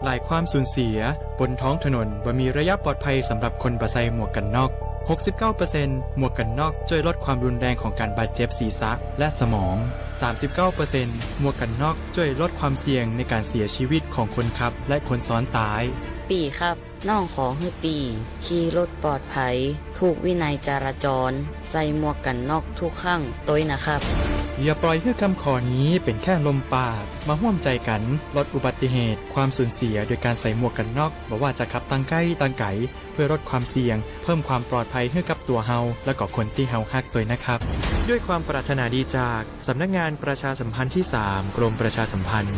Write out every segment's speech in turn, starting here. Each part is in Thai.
หลายความสูญเสียบนท้องถนนบ่มีระยะปลอดภัยสำหรับคนบ่ใส่หมวกกันน็อก 69% หมวกกันน็อกช่วยลดความรุนแรงของการบาดเจ็บศีรษะและสมอง 39% หมวกกันน็อกช่วยลดความเสี่ยงในการเสียชีวิตของคนขับและคนซ้อนท้ายปีครับน้องขอให้ปีขี่รถปลอดภัยถูกวินัยจราจรใส่หมวกกันน็อกทุกครั้งต้วยนะครับอย่าปล่อยให้คำขอนี้เป็นแค่ลมปากมาร่วมใจกันลดอุบัติเหตุความสูญเสียโดยการใส่หมวกกันน็อกบอกว่าจะขับตั้งใกล้ตั้งไกลเพื่อลดความเสี่ยงเพิ่มความปลอดภัยให้กับตัวเฮาและก็คนที่เฮาฮักตัวนะครับด้วยความปรารถนาดีจากสำนักงานประชาสัมพันธ์ที่ 3 กรมประชาสัมพันธ์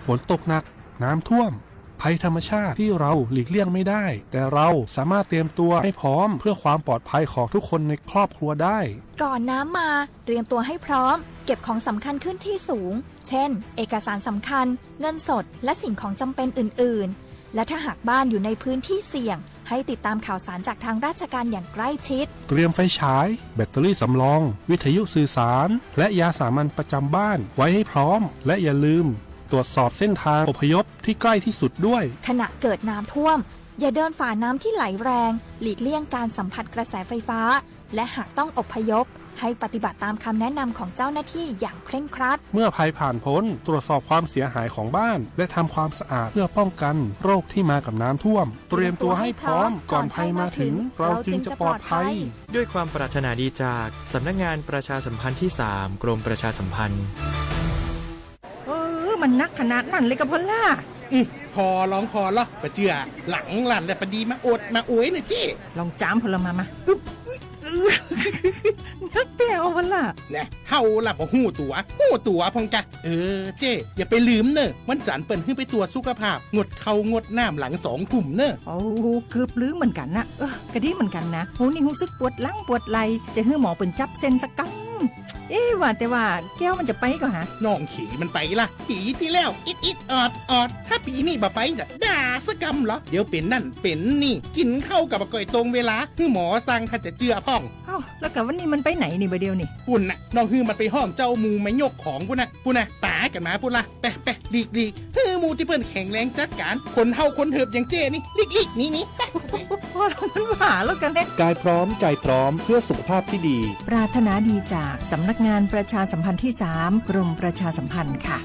ฝนตกหนักน้ำท่วมภัยธรรมชาติที่เราหลีกเลี่ยงไม่ได้แต่เราสามารถเตรียมตัวให้พร้อมเพื่อความปลอดภัยของทุกคนในครอบครัวได้ก่อนน้ำมาเตรียมตัวให้พร้อมเก็บของสำคัญขึ้นที่สูงเช่นเอกสารสำคัญเงินสดและสิ่งของจำเป็นอื่นๆและถ้าหากบ้านอยู่ในพื้นที่เสี่ยงให้ติดตามข่าวสารจากทางราชการอย่างใกล้ชิดเตรียมไฟฉายแบตเตอรี่สำรองวิทยุสื่อสารและยาสามัญประจำบ้านไว้ให้พร้อมและอย่าลืมตรวจสอบเส้นทางอพยพที่ใกล้ที่สุดด้วยขณะเกิดน้ำท่วมอย่าเดินฝ่าน้ำที่ไหลแรงหลีกเลี่ยงการสัมผัสกระแสไฟฟ้าและหากต้องอพยพให้ปฏิบัติตามคำแนะนำของเจ้าหน้าที่อย่างเคร่งครัดเมื่อภัยผ่านพ้นตรวจสอบความเสียหายของบ้านและทำความสะอาดเพื่อป้องกันโรคที่มากับน้ำท่วมเตรียมตัวให้พร้อมก่อนภัยมาถึงเราจึงจะปลอดภัยด้วยความปรารถนาดีจากสำนักงานประชาสัมพันธ์ที่ 3 กรมประชาสัมพันธ์มันนักขนาดนั้นเลยกับพ่อล่ะพอร้องพอละปะเจือหลังหลันแต่ปะดีมาอดมาโอยน่ะเจ้ลองจามพลมานักแต่เอาพ่อล่ะเนี่ยเฮาล่ะบ่ฮู้ตัวพองกะเจ้อย่าไปลืมเนอะวันจันทร์เปิ้นขึ้นไปตรวจสุขภาพงดเข้างดน้ำหลัง2 ทุ่มเนอะโอ้เกือบลืมเหมือนกันนะกะดีเหมือนกันนะหูนี่รู้สึกปวดหลังปวดไหล่จะให้หมอเปิ้นจับเส้นสักกังว่าแต่ว่าแก้วมันจะไปก็ฮะน้องขี่มันไปล่ะปีที่แล้วอิดออดถ้าปีนี้บ่ไปจะด่าสกำเหรอเดี๋ยวเป็นนั่นเป็นนี่กินเข้ากับก่อยตรงเวลาคือหมอสั่งถ้าจะเจือพ่องแล้วกับวันนี้มันไปไหนนี่บ่เดียวนี่ปุ่นน่ะน้องฮือมันไปห้องเจ้ามูไม่ยกของปุ่นน่ะตากันมาปุ่นล่ะไปลีกฮือมูที่เพิ่นแข็งแรงจัดการคนเฮาคนเถิบอย่างเจ้นี่ลีกนี่พอมันหาแล้วกันเด้กายพร้อมใจพร้อมเพื่อสุขภาพที่ดีปรารถนาดีจากสำนักงานประชาสัมพันธ์ที่ 3 กรมประชาสัมพันธ์ค่ะ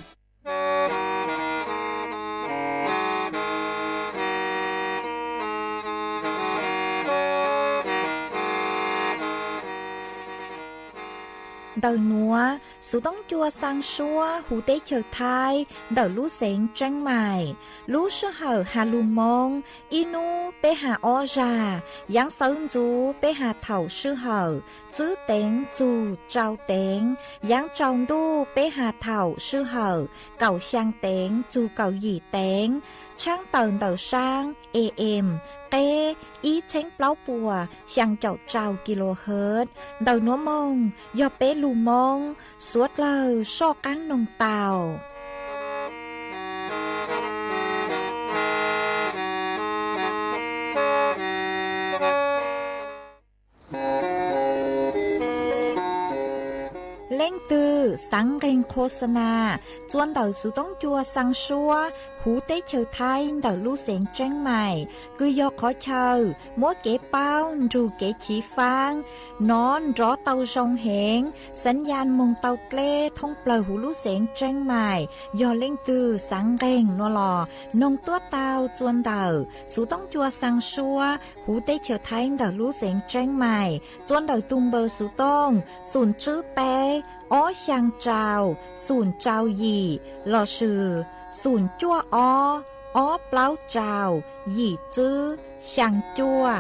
Đầu núa, sú tông chua sang xua, hú tế chờ thai, đầu lú xén tranh mài, lú sư hở hà lù mông, inu bê hà o già, giáng sơn chú bê hà thảo sư hở, chứ tên chú trao tên, giáng tròn đu bê hà thảo sư hở, cầu sang tên chú cầu dì tên, trang tờn đầu sang, em, tê, ý chánh pláu bùa, sang chậu trao kHz, đầu núa mông, do bê lù mông, suốt lời so cán nông tàu. Lên từ sáng kênh khô sana, chuan đầu sự tống chua sang xua, hú tế chờ thay đầu lưu xén tranh mày, cứ do khó chờ, mỗi kế bao, dù kế chỉ phang, nón rõ tàu rong hẹn, sẵn gian mông tàu kle, thông bờ hú lưu xén tranh mày, do lên từ sáng kênh nó lò, nông tuốt tàu chuan đầu, sự tống chua sang xua, hú tế chờ thay đầu lưu xén tranh mày, chuan đầu tung bờ sự tông, sùn chữ bé, ó sang trào, sùn trào gì, lò sử, sùn chua ó pláu trào, gì chữ, sang chua.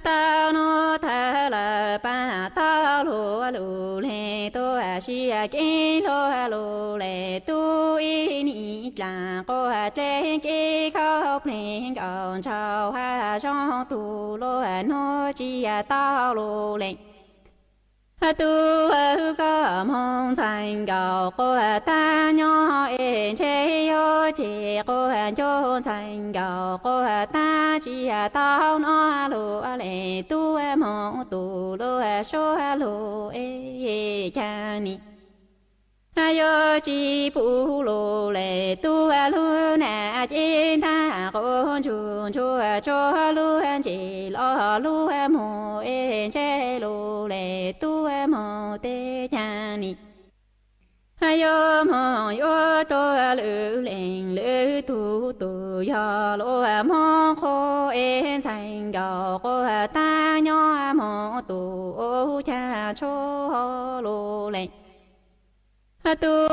Ta no tha la pa ta lo lo le to a shi a ke lo lo le tu i ni la ko a che ke khao pling on chao ha chong tu lo no chi a ta lo le tu có mong thành cầu của ta nhỏ em chế yo chế của cho thành cầu của ta chỉ tao nó lúa lệ tu mong tu lúa số lúa cha ni yo chỉ phụ lúa lệ tu lúa nè trên ta con chuồn chua cho lúa chỉ lo lúa mồ em chế lúa lệ tu mồ tê cha ni yo mồ yo to lư lệnh lư tu tu yo lúa mồ khô em thành gạo của ta nhỏ mồ tu cha cho lúa lệnh tu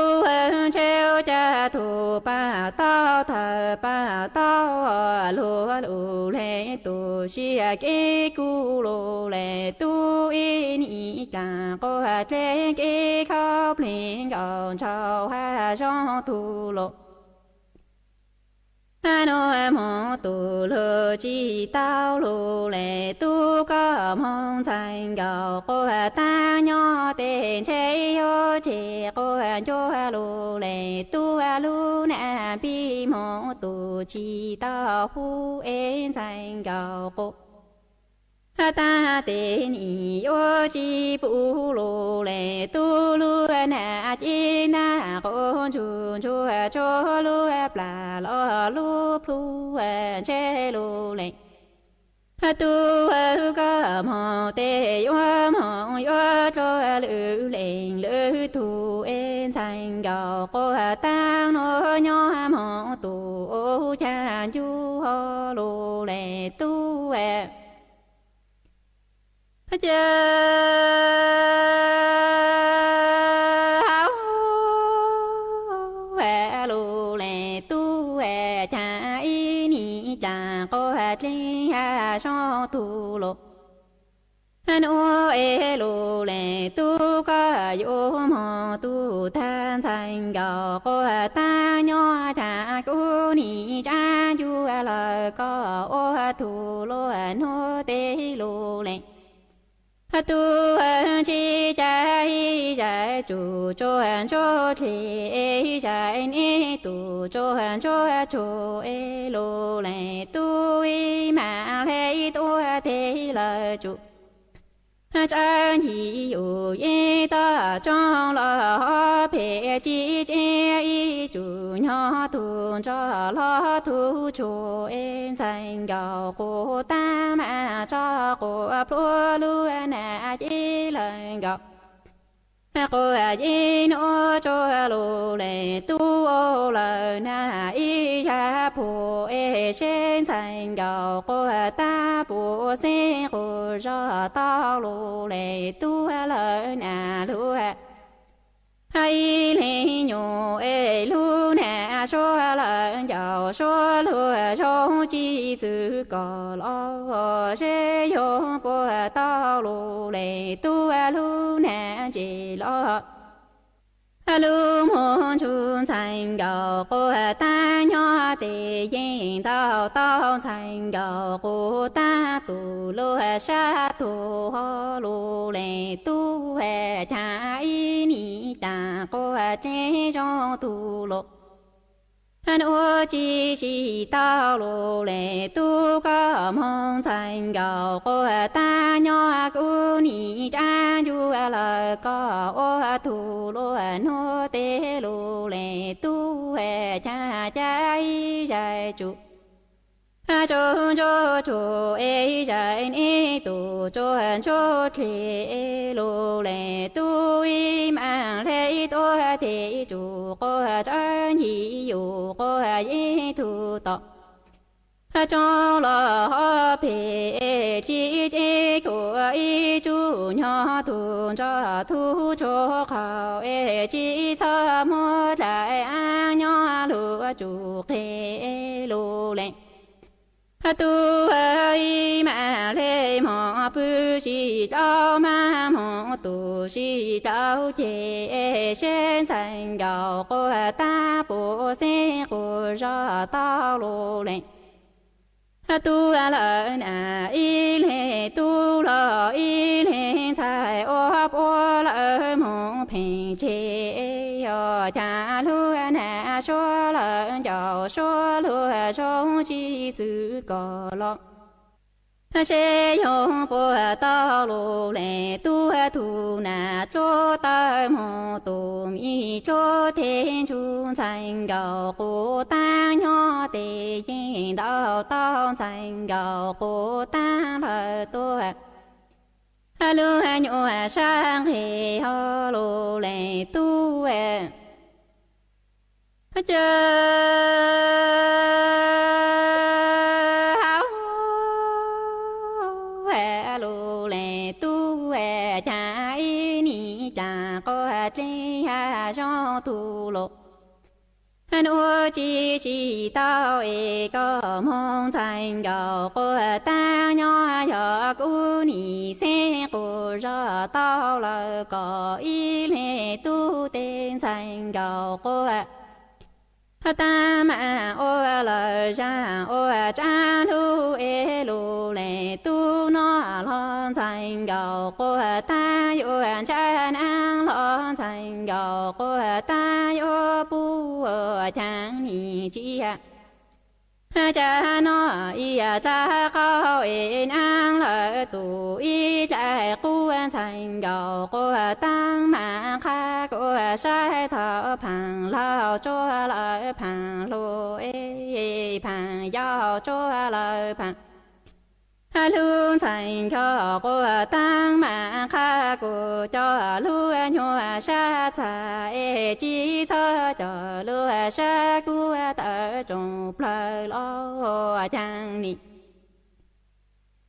treo cha tu pa tao thờ pa tao lúa lúa lệ tu xia kê cu lúa lệ tu in ý cả cô trên kê khóc lên gạo chào ha trong tu lúa nó mong tu lúa chỉ tao lúa lệ tu có mong thành gạo cô ta nhỏ tên chế yo chế cô cho lúa lệ tu lúa nè bi mong tu chỉ tao hu em thành gạo cô ta tên ý yo chỉ phụ lúa lệ tu lúa nè chỉ na con chuồn chua cho lúa pla lo lúa plu chế lúa lệ tu có mong tê yo mong yo cho lúa lệnh lúa tu em thành gạo cô ta nó nhỏ mong tu cha chu lúa lệ tu chờ háo lù lệ tu cha y ni cha cô trên so tu lô nô lù lệ tu có vô mò tu than thành gạo cô ta nhỏ cha cô ni cha chu lời có ô tu lô nô tê lù lệ tu chi cha hi cha chu cho thi cha ni tu cho e lo le tu i ma le tu thế là chu cha hi yu ye ta trong lo pe chi che i chu nhỏ tu cho lo tu chu en thành gạo cô ta mà cho cô pro lu na chi lần gạo cô yi no cho lu le tu o la na i cha po e sen thành gạo cô ta po se cô cho ta lu le tu la na lu ai lên nhô e lu nè số lần giàu số lu số chi sự có lo sẽ yo po tao lu lệ tu lu nè chỉ lo lu muốn chun thành gạo cô ta nhỏ tê yên tao tao thành gạo cô ta tu lu sa tu ho lu lệ tu cha y ni ta cô chế trong tu lu nô chỉ tao lu lệ tu có mong thành gạo cô ta nhỏ cô ni cha du lời có ô tu lu nô tê lu lệ tu cha cha y dài chu cho e dài ni tu cho thi lu lệ tu i mang lệ tu thi chu cô chân hi yu cô yi tu to cho lo pe chi chi của y chu nhỏ tu cho thu cho khảo e chi thơ mô lại a nhỏ lu chu thế lu lệ tu ai mà lê mò bư chi đau ma mò tu chi đau chê sen thành gạo cô ta bộ xe cô ra tao lô lệ tu la na y lê tu la y lê thai ô 平切哟家路难说了要说路中几次个了。谁用不到路来多图那做到么多米做天中才高不当鸟的引导到才高不当了多。路牛上黑好路来多这。路来多家一你家个真呀上土路，我只知道一个梦才有个大娘要过你三个热到了个一来都得才有个。大满我了让我站路一路来都那浪才有个大有站南浪才有个大有不讲你家。家那一家高一娘了都一在古才有个当满开个晒头旁老做了旁路一旁要做了旁。路才有个当满开个叫路牛沙菜鸡草叫路沙古的种不老讲你。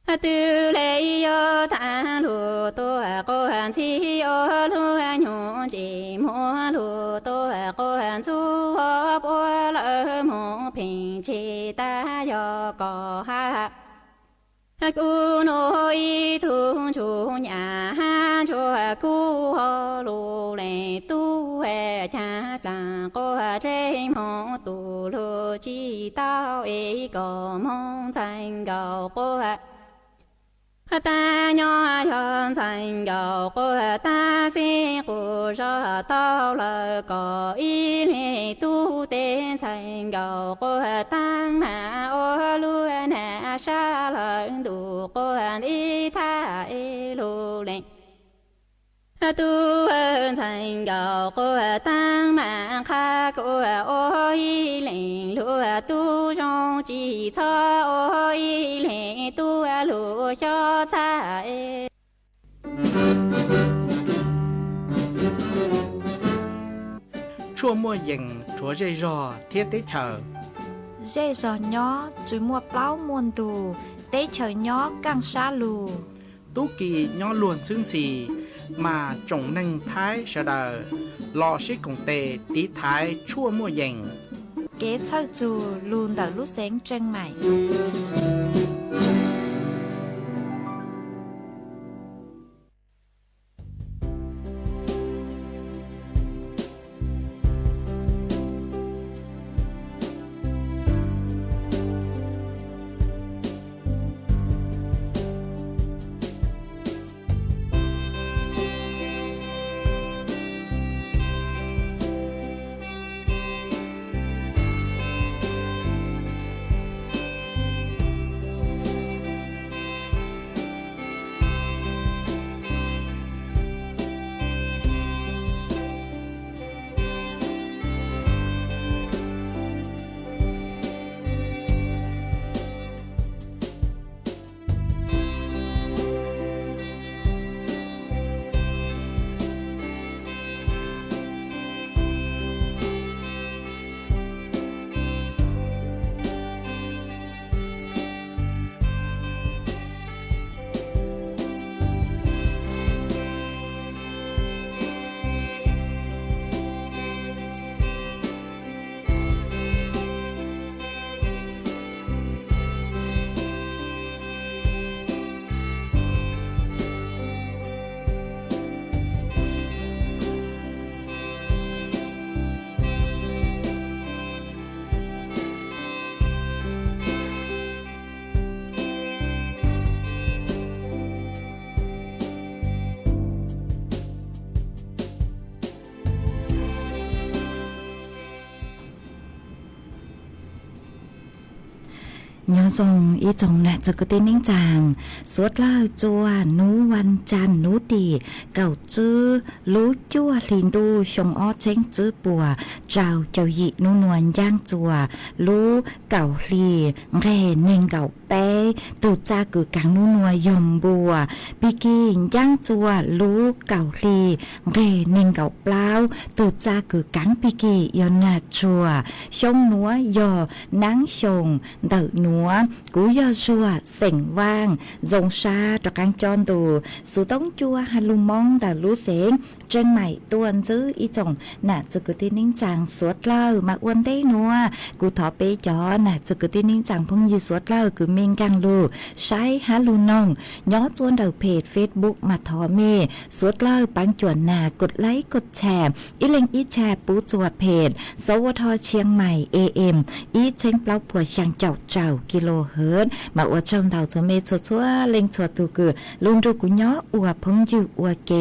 từ lấy yo thang lu tô cô hàn chi yo lu nhung chỉ mua lu tô cô hàn su ho bo lỡ mu bình chi ta yo có ha cu nô y thung chu nhà ha cho cu ho lu le tu he cha ta cô trên mo tu lu chi tao y có mong thành cầu cô ta nhỏ yon thành cầu cô ta xin cô ra tao là có ý này tu tên thành cầu cô tăng mà ô lu na sa lần đủ cô đi tha e lu lên tu thành cầu cô tăng mà kha cô ô y lên lu tu trong chỉ cho ô y lên tu lu cho cha e. Chua mua dừng chúa dây rò thiết tế chờ. Dây giò nhỏ chỉ mua plau muôn tù tế chờ nhỏ càng xa lù. Tú kỳ nhỏ luôn xương xì mà trồng nâng thái sợ đờ lò xích cùng tề tí thái chua mua dừng. Kế thơ dù luôn đỡ lúc sáng chân mày. nhớ dùng ý chồng nèจะก็tên ninh chàng suốt lời chùa nú văn chăn nú tỉ cầu chư lú chua lìn tu sông ó chênh chư bùa trào chào dị nú nuôn giang chùa lú cầu lì nghe nên cầu bé từ cha cử cáng nú nuôn dòng bùa bì kỳ giang chùa lú cầu lì nghe nên cầu plau từ cha cử cáng bì kỳ yon nà chùa sông núa dò nắng sông đợi núa cú do chùa sảnh vang dòng xa cho căng tròn tù số tống chua hà lù mong đà lú sến trên mày tuần chứ ý chồng nà cho cứ tin ninh chàng suốt lâu mà uốn đấy núa cú thọ bê chó nà cho cứ tin ninh chàng phong như suốt lâu cứ mình căng lù sai hà lù nông nhó chuôn đầu page Facebook mà thọ mê suốt lâu bán chuẩn nàกดไลค์กดแชร์อีเล็งอีแชร์ปูจัวเพจสวทเชียงใหม่ AM อีเช็งเปล่าผัวช่างเจ้ากิโลเฮิรตซ์มาอวดชมเต่าจัวเมชัวเล็งชัวตูกือลุงดูกุญย้ออวดพงยูอวดเก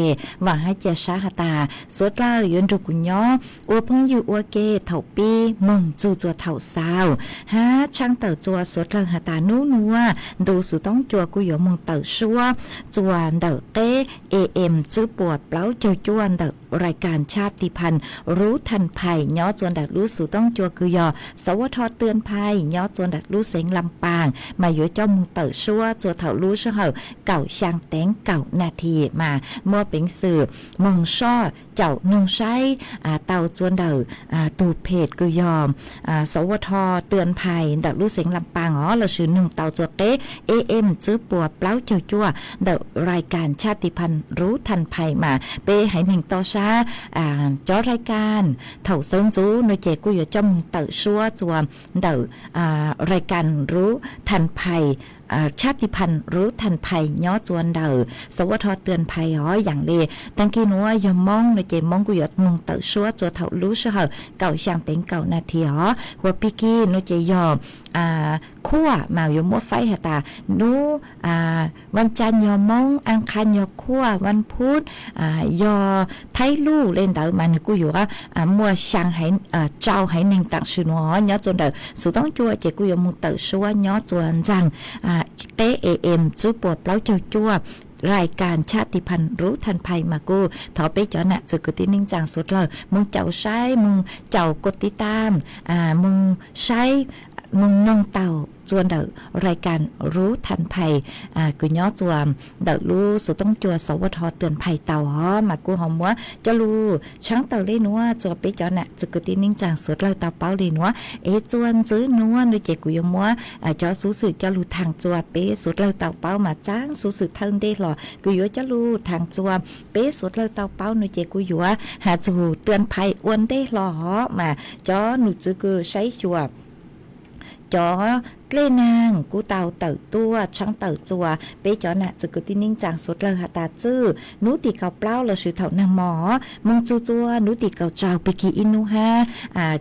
หวังให้เจชาหตาสวดล่ายืนดูกุญย้ออวดพงยูอวดเกเถ่าปีมึงจูจัวเถ่าสาวฮะช่างเต่าจัวสวดเลิงหตานูนัวดูสุต้องจัวกุยมึงเต่าชัวจัวเต่าเต้ AM จื้อปวดเปล่าเจ้าจวนเต่ารายการชาติพันธุ์รู้ทันภัยย้อจวนดักรู้สู่ต้องจัวคือยอสวทเตือนภัยย้อจวนดักรู้เสียงลำปางมาอยู่เจ้ามึงเต่าชัวจัวเถ่ารู้เห่าเก่าช่างแตงเก่านาทีมาเมื่อเป็นสื่อมึงช่อเจ้านุ่งใช้เต่าจวนเดาตูเพจคือยอสวทเตือนภัยดักรู้เสียงลำปางอ๋อเราชื่อหนึ่งเต่าจัวเต้ AM จื้อปัวเปล่าเจ้าจัวเดารายการชาติพันธุ์รู้ทันภัยมาเป้ให้หนึ่งต่อชาจอรายการเถ่าเซิงจูโนเจกูอยู่จอมเต่าชัวจวมเดารายการรู้ทันภัยชาติพันธุ์รู้ทันภัยย้อจวนเดาสวทเตือนภัยอ๋ออย่างเลตั้งกี้นัวยมองโนเจมองกูอยู่มึงเต่าชัวจัวเถ่ารู้เช่าเก่าช่างเต็งเก่านาทีอ๋อหัวปีกี้โนเจยอมขั้วมาอยู่มัวไฟหตานูวันจันทร์ยอมองอังคารยอขั้ววันพุธยอไทลู่เล่นเดามันกูอยู่ว่ามัวช่างให้เจ้าให้หนึ่งตักชื่อนัวย้อจวนเดาสุต้องจัวเจกูอยู่มึงเต่าชัวย้อจวนจังเต้ AM จื้อปวดเปล่าเจ้าจัวรายการชาติพันธุ์รู้ทันภัยมากูถอไปจอนะจะกดติดนิ่งจังสุดเลยมึงเจ้าใช้มึงเจ้ากดติดตามมึงใช้มึงน้องเต่าจวนเดารายการรู้ทันภัยกูย้อจวมเดารู้สุต้องจัวสวทเตือนภัยเต่าฮอมากูหอมว่าจะรู้ช้างเต่าเล่นัวจัวไปจอนะจะกดติดนิ่งจังสุดเลยเต่าเป้าเลยนัวจวนซื้อนัวโดยเจกูยมัวจอสู้สื่อจะรู้ทางจัวเป๊สุดเลยเต่าเป้ามาจ้างสู้สื่อทันได้หรอกูย้อจะรู้ทางจัวเป๊สุดเลยเต่าเป้าโดยเจกูยัวหาจูเตือนภัยอ้วนได้หรอมาจอหนูจื้อกูใช้จัวจอเล่นางกูเต่าเต่าตัวช่างเต่าจัวเป๊จอน่ะจะกตินิ่งจางสุดเลยหาตาจื้อนูติเกาเปล่าเราชื่อเถ่านางหมอมึงจัวนูติเกาเจ้าไปกี่อินูฮะ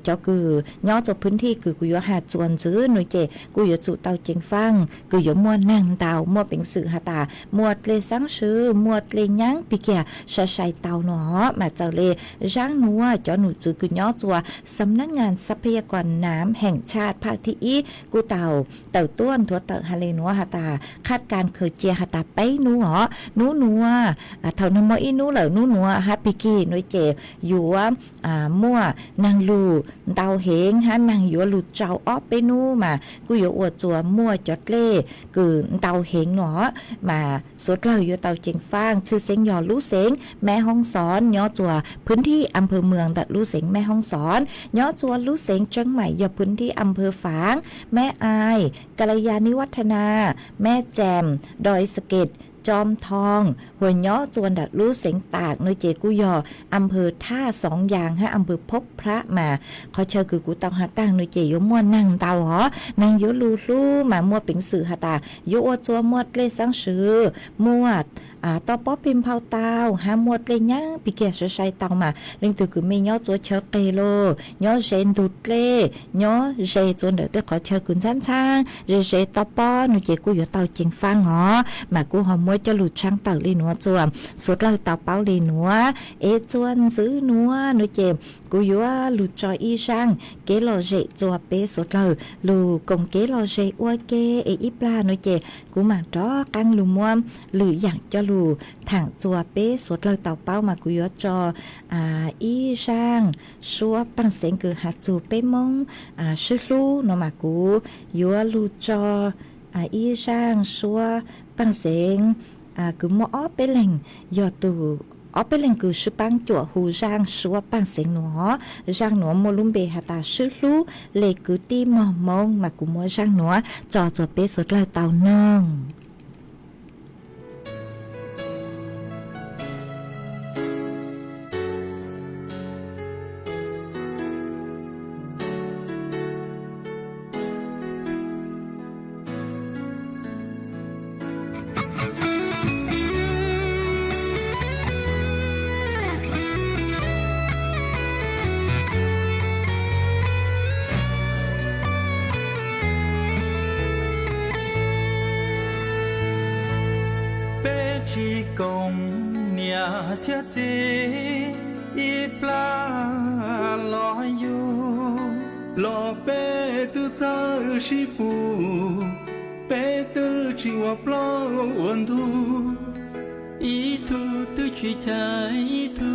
จอคือย่อจบพื้นที่คือกูย่อหาจวนจื้อหน่วยเจกูย่อจุเต่าเจงฟังกูย่อมัวนางเต่ามัวเป็นสื่อหาตามัวเลสังชื่อมัวเลยังปีเกียใช้เต่าหนอมาเจ้าเลร่างนัวจอหนูจื้อกูย่อจัวสำนักงานทรัพยากรน้ำแห่งชาติภาคที่อีกูเต่าต้วนทัวเต่าฮาเลนัวหาตาคาดการเคยเจียหาตาไปนัวนัวเท่านมออีนัวเหล่านัวฮาปิกี้น้อยเจอยู่ว่ามั่วนางลูเตาเหงฮะนางอยู่ลูเจ้าออไปนัวมากูอยู่อวดจัวมั่วจอดเล่คือเตาเหงหนอมาสุดเราอยู่เตาเจงฟางชื่อเสียงยอลูเสียงแม่ห้องสอนย่อจัวพื้นที่อำเภอเมืองแต่ลูเสียงแม่ห้องสอนย่อจัวลูเสียงจังใหม่ย่อพื้นที่อำเภอฝางแม่อายกัลยาณิวัฒนาแม่แจมดอยสะเก็ดจอมทองหัวย้อจวนดัดรู้เสียงตากโนเจกุยออำเภอท่าสองยางให้อำเภอพบพระมาเขาเชิญคือกูเตาหาตั้งโนเจยมัวนั่งเตาหอนางยลูมามัวเป็นสื่อหาตายอจัวมวดเลสังสือมวด ต่อป้อพิมพ์เผาเตาหาหมดเลยยังปีเกียใช้เตามาเรื่องตัวคือไม่ย่อตัวเชเกโลย่อเจนดุดเล่ย่อเจจนเดือดขอเชกุนชั้นช่างเจต่อป้อหนูเจกูอยู่เตาจริงฟังหอมากูหอมมวยจะหลุดช่างเตาเลยหนัวจวมสุดเราเตาเป้าเลยหนัวจวนซื้อหนัวหนูเจกูอยู่ว่าหลุดจอยอีช่างเกลอเจจัวเป้สุดเราลูกงเกลอเจอ้วยเกอีปลาหนูเจกูมาดอกังลุมวมหรืออย่างจะลูถังจัวเป้สุดเราเตาเป้ามากูอยู่จออีช่างชัวปังเสียงคือหัดจูเป้มงชื่อลูนมากูอยู่ว่าลูจออีช่างชัวปังเสียงคือมัวอ้อเปแหล่งยอตูở bên lưng cứ sư băng chùa hù giang xua băng sinh nó giang nó mua lùm bề hà ta sư lú lệ cứ ti mò mông mà cũng mua giang nó cho bê sốt lời tàu nông chỉ công nhà thiết gì y pla lo yêu lo bé tư cha chỉ bu bé tư chỉ wa plo ôn thu y thu tư chỉ trái thu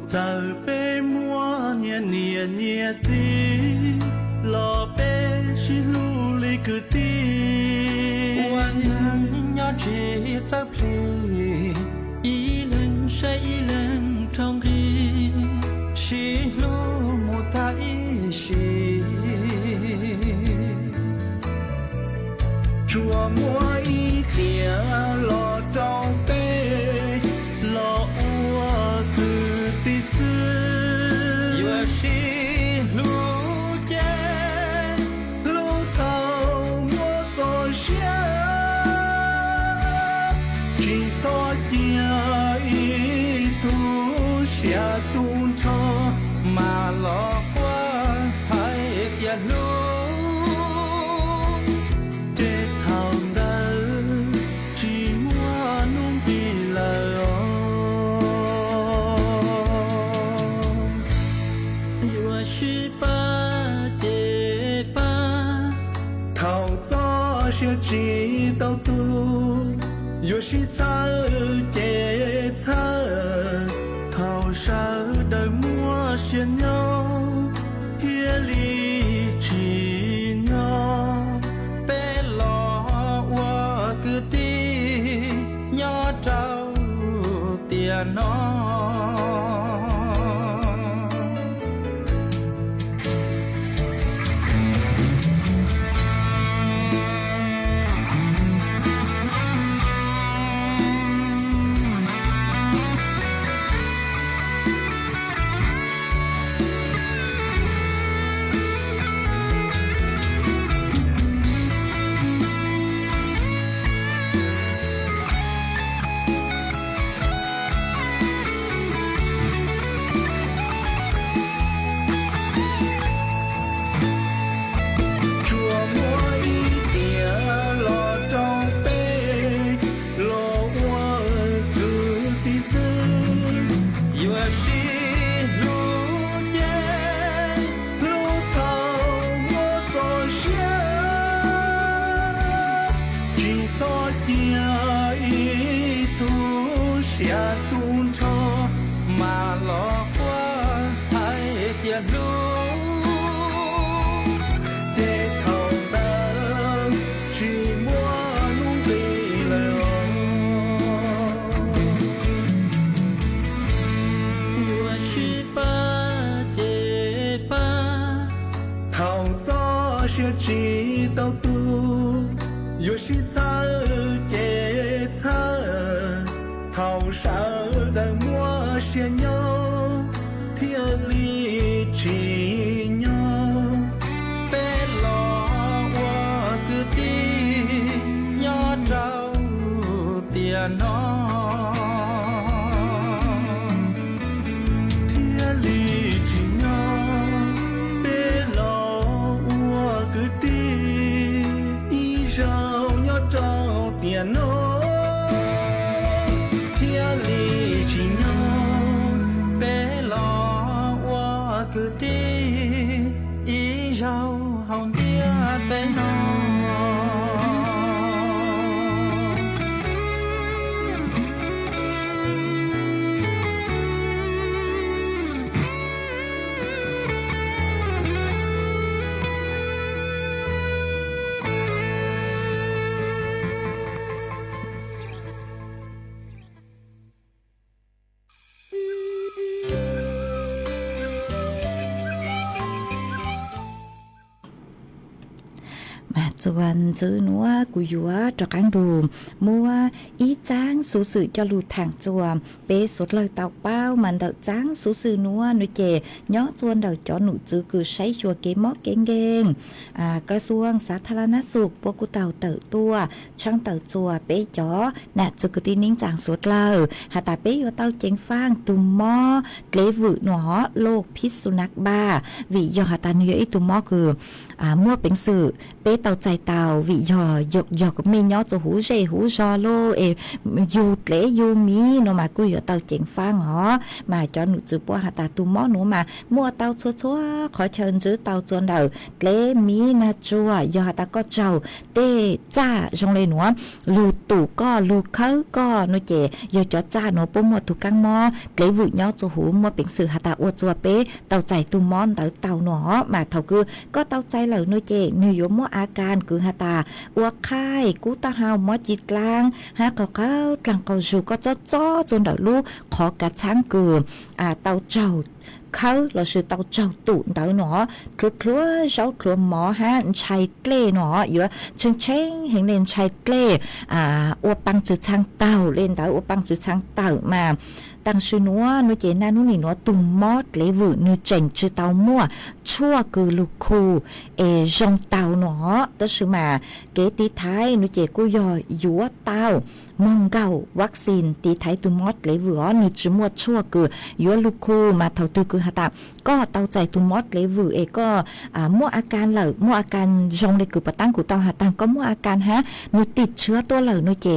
giờ bé mua nia nia nia tí lo bé chỉ lu lì cứ tíวันนั้นยอดชีจะพลีอีเล่งใช้อีเล่งทองรีชีลูมุตาอีชีชัวมัวอีเดียรอจองเต้รออัวคือติซื้ออยู่ชีลูเจลูเท่ามัวโซเชียchỉ cho chia ý tu xia tuôn cho mà lo qua hay kia lu để thao đau chỉ mua nung đi lời yêu chỉ ba chế ba thao gió xia chỉ tao tu有时差节差，头上的莫些鸟，夜里只鸟，被老我个地鸟找点喏。知道度，有时差节差，头上的莫些鸟，天里只鸟，被老我个地นอเทียลีจิญอเปลอวัวกึตีอีเจ้ายอดเจ้าเตียนอเทียลีจิญอเปลอวัวกึตีอีเจ้าเฮาเดียเตนอจวนจื้อนัวกุยัวตะกังดูมัวอีจ้างสูสื่อจะหลุดทางจวมเปสดเลยเตาเป้ามันเดาจ้างสูสื่อนัวนุเจย่อจวนเดาจอหนูจื้อคือใช้ชัวเกมอกเก่งกระทรวงสาธารณสุขพวกกูเต่าเต่าตัวช่างเต่าจัวเปจ่อน่ะจุกตีนิ่งจางสดเลยหาตาเปยเต่าเจงฟางตุ่มหม้อเกลวหนอโรคพิษสุนัขบ้าวิยอหาตาเนื้อไอตุ่มหม้อคือมั่วเป็นสื่อเปเต่าใจเต่าวิยอยกไม่ย่อจะหูเจหูจอโลยูเกลยูมีโนมากุยเต่าเจงฟางหอมาจอหนูจือปัวหาตาตุ่มหม้อหนูมามั่วเต่าชัวขอเชิญจื้อเต่าจวนเดาเกลมีนาจัวยอหาตาก็เจ้าเต้จ้าจงเลยหนูลูตู่ก็ลูเขาก็โนเจยอจอจ้าหนูปุ่มหมดถูกกังหม้อเกลวิย่อจะหูมั่วเป็นสื่อหาตาอวดจัวเป้เต่าใจตุ่มหม้อนเต่าหนอมาเท่าคือก็เต่าใจเหล่าโนเจนิยมมั่วอาการคือหาตาอวกไข่กูตาหาวมอจิตกลางหาเขากลางเขาจูก็จ้อจนเดาลูกขอกระช้างเกือเต่าเจ้าเขาเราชื่อเต่าเจ้าตุ่นเต่าหนอคลัวเจ้าคลัวหมอฮะชัยเกล้หนออยู่เชิงเห็นเล่นชัยเกล้อวปังจืดช่างเต่าเล่นเต่าอวปังจืดช่างเต่ามาตั้งชื่อนัวนุเจน่านุนี่นัวตุ่มมอดเลวนูเจงชื่อเต่ามั่วชั่วคือลูกคูจงเต่าหนอตั้งชื่อมาเกตีไทยนุเจกุยยัวเต่ามองเก่าวัคซีนตีไทยตุ่มมอดเลวนูจืมั่วชั่วคือยัวลูกคูมาเท่าตือคือหาตาก็เต่าใจตุ่มมอดเลวก็มั่วอาการเหล่ามั่วอาการจงเลยคือปะตั้งกูเต่าหาตังก็มั่วอาการฮะนูติดเชื้อตัวเหล่านุเจ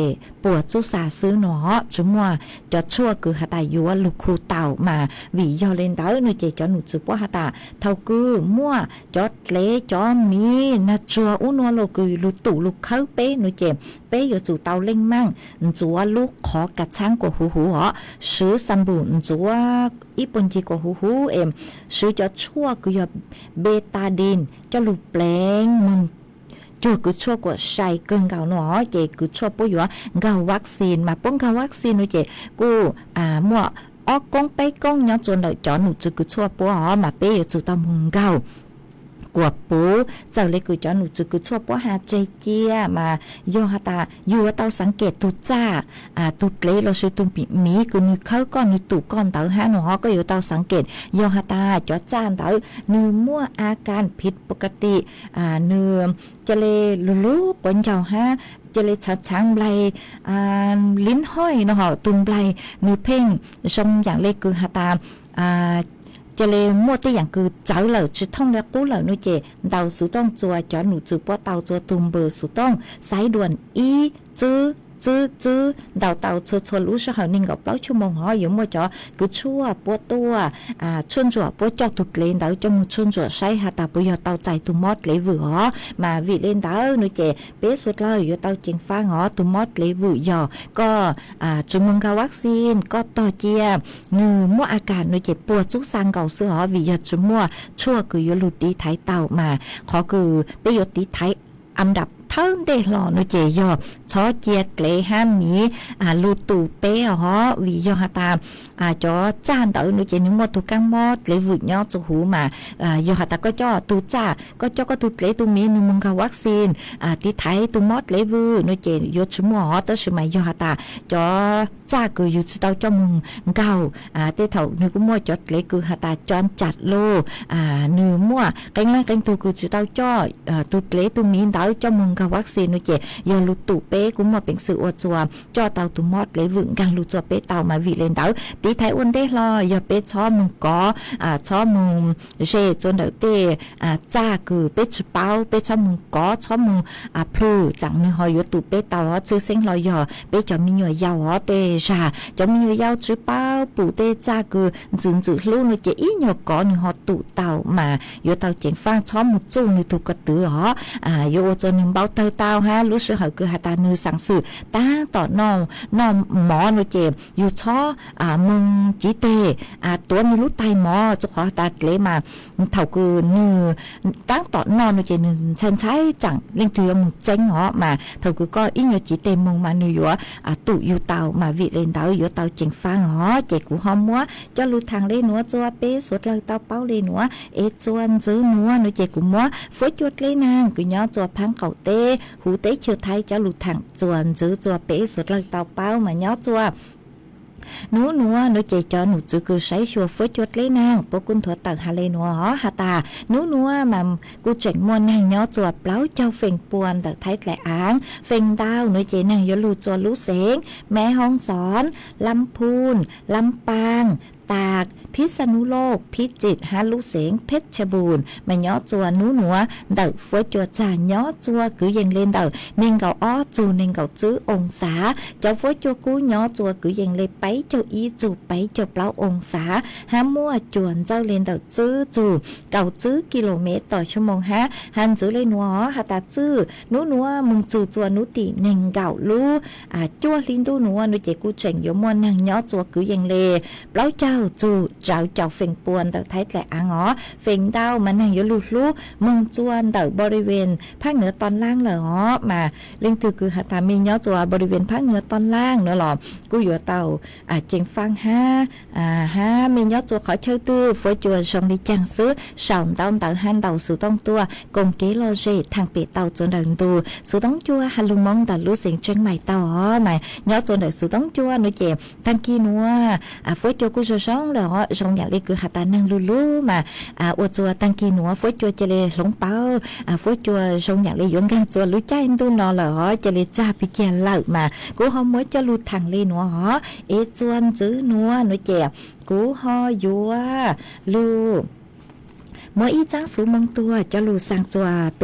ปวดจุสาซื้อหนอจืมั่วจะชั่วคือหาตายัวลูกคูเต่ามาวิยอเล่นเต่าหนูเจจอหนูจือปัวหาตาเท่าคือมั่วจอดเละจอมีนาจัวอุนัวโลคือลูกตู่ลูกเข้าเป้หนูเจเป้อยู่จู่เต่าเล่งมั่งจัวลูกขอกระช่างกว่าหูเหรอซื้อซัมบุนจัวอีปนจีกว่าหูซื้อจะชั่วคือเบตาดินจะลูกแปลงมึงจู่คือชั่วกว่าใส่เกินเก่าหนอเจคือชั่วปุ้ยว่าเก่าวัคซีนมาป้องกันวัคซีนหนูเจกูมั่วออกกงไปกงย้อนจนเลยจอหนูจือคือชั่วปัวหอมาเป้อยู่จู่ตามุงเก่ากว่าปูเจ้าเล็กกุยจอหนูจือคือชั่วปัวหาใจเจียมาโยหตาอยู่เตาสังเกตตุจ้าตุเกลเราชื่อตุมีคือนึกเข้าก้อนนึกตุก้อนเตาหาหนูก็อยู่เตาสังเกตโยหตาจอจ้านเตานึกมั่วอาการผิดปกตินึกจะเลยลุปนเจ้าฮะจะเลยช้างใบลิ้นห้อยเนาะตุ่มใบนึกเพ่งชมอย่างเล็กคือหาตาจะเลยมั่วที่อย่างคือเจ้าเหล่าจุดท่องแล้วกู้เหล่านุเจเตาสุต้องจัวจอหนูจือป้อเตาจัวตุ่มเบอร์สุต้องสายด่วนอีจื้อเตาชัวรู้สหนิ่งกับเป้าชั่วโมงหออยู่มั่วจอคือชั่วปัวตัวชนจั่วปัวจอกตุกเลนเตาจมูกชนจั่วใช้หาตาปุยเตาใจตุมอดเลยหวือมาวิเลนเตานุเจเป๊ะสุดเลยอยู่เตาเจงฟ้าหอตุมอดเลยหวือยอก็จุมงกาวัคซีนก็ต่อเจียนือมั่วอาการนุเจปวดจุกสังเก่าเสือหอวิยจุมั่วชั่วคืออยู่ลุตีไทยเตามาขอคือไปอยู่ตีไทยอันดับเท่าเดหล่อนุเจยอชอเจียเกลห้ามมีลูตูเป้หอวิยอหาตาจอจ้านเตอนุเจนึกหมดทุกกังหมดเลยวุ่นยอจูหูมายอหาตาก็จ่อตูจ้าก็จ่อก็ตูเกลตูมีนึมึงกับวัคซีนที่ไทยตูมอดเลยวุ่นุเจยอชุมหอเตอสมัยยอหาตาจอจ้าคืออยู่เตาจมึงเก่าเตเถ่านึกมั่วจอดเกลคือหาตาจอนจัดโลนึกมั่วกังล่างกังตูคือเตาจ่อตูเกลตูมีเตาจมึง กับวัคซีนนุเจยอลุตุเป้กูมาเป็นสื่ออวจัวจอเตาตุมอดเลยวิ่งกันลุจัวเป้เตามาวิเลนเตาตีไทยอ้วนเด้รอยอเป้ชอมึงก็ชอมึงเจจนเดเต้จ้าคือเป้จุเป้าเป้ชอมึงก็ชอมึงพลูจังนึงหอยตุเป้เตาชื่อเซ็งรอยอเป้จอมีหน่วยยาวเตจ่าจอมีหน่วยยาวจุเป้าปูเต้จ้าคือจืดลูนุเจอีหยก็นึงหอตุเตามาโยเตาเจงฟังชอมุจูนึถูกกระตือโยจนนึงเบาเตาเตาฮะรู้สึกหคือหาตานือสังสือตาต่อนอหมอนุเจอยู่ช่อมึงจีเตตัวมีรู้ไตหมอจะขอตาเลมาเท่าคือนือตั้งต่อนอนนุเจนึงฉันใช้จังเล่งเถือมึงเจ๊งเหรอมาเท่าคือก็อีหยจีเตมึงมานือยัวตุอยู่เตามาวิเลนเตาอยู่เตาเจงฟังเหรอเจกูหอมมัวจะรู้ทางเลนัวจัวเป้สุดเลยเตาเป้าเลนัวจวนซื้อนัวนุเจกูมัวฝอยจวดเลยนางกูย้อจัวพังเก่าเต้หูเต้เชื่อไทยจะรู้ทางจวนซื้อจัวเป้สุดเลยเตาเป้ามาย้อจัวหนูเจจอหนูจือคือใช้ชัวฟื้นจดเลยนางปกุนถั่วตักฮาเลนัวฮาตาหนูมากูเจ๋งมวนนางย้อจวบเปล่าเจ้าเฟ่งปวนแต่ไทยแหล่อ้างเฟ่งดาวหนูเจนางยลูจวลูเสงแม่ห้องสอนลำพูนลำปางตากพิษณุโลกพิจิตรฮาลุเสงเพชรบูรณ์มาย้อจัวหนูเดาฟื้นจวจ่าย้อจัวคือยังเล่นเดาเน่งเกาอ้อจูเน่งเกาจื้อองศาเจ้าฟื้นจัวกูย้อจัวคือยังเลยไปเจ้าอีจูไปเจ้าเปล่าองศาห้ามั่วจวนเจ้าเล่นเดาจื้อจูเก่าจื้อกิโลเมตรต่อชั่วโมงฮะหันจื้อเลยนัวฮาตาจื้อหนูมึงจูจัวนุติเน่งเก่าลู่จัวลิ้นตู้หนูเจกูเจ๋งยมวนนางย้อจัวคือยังเลยเปล่าเจ้าจูเจ้าเฟ่งปวนแต่ไทยแหล่อ้างเฟ่งดาวมันนั่งอยู่ลู่มึงจวนแต่บริเวณภาคเหนือตอนล่างเหรอมาเล่งคือหาตามีย้อจัวบริเวณภาคเหนือตอนล่างเนาะหรอกูอยู่เตาเจงฟังห้ามีย้อจัวขอเชิญตื้อฝอยจัวชงดิจังซื้อสาวเตาหันเตาสู่ต้องตัวกงเกโลเจทางเปเตาจนเดินตูสู่ต้องจัวฮัลลุมองแต่รู้เสียงเชียงใหม่เตามาย้อจนเดินสู่ต้องจัวนุเจทังกีนัวฝอยจัวกูจะช่องเหรอชงอย่างเล็กคือหาตานั่งลู่มาอวดจัวตังกีนัวฝอยจัวเจเลหลงเป้าฝอยจัวชงอย่างเล็กยงกันจัวรู้ใจตู้นอเหรอเจเลจ้าพิเกียนเหล่ามากูหอมมวยจะรู้ทางเลนัวจวนจื้อนัวนุเจกูหอยัวลู่เมื่ออีจ้างสูงมงตัวจะรู้สั่งจัวเป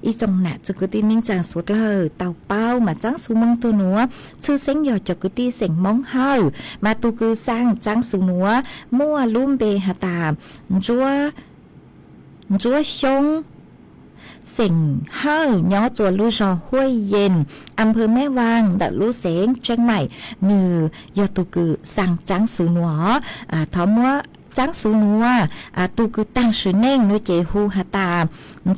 อีจงหนะจะกุตีนิ่งจางสุดเลยเต่าเป้ามาจ้างสูงมงตัวหนัวชื่อเส้งหยอดจะกุตีเสียงมองเฮามาตูคือสร้างจ้างสูงหนัวมั่วลุ่มเบหาตาจัวชงเสียงเฮาย้อจัวลู่ชอห้วยเย็นอำเภอแม่วางดัดลู่เสงเชียงใหม่มือยอตูคือสั่งจ้างสูงหนัวทอมัวจังสูนัวตูคือตั้งชื่อเน่งนุเจฮูฮาตา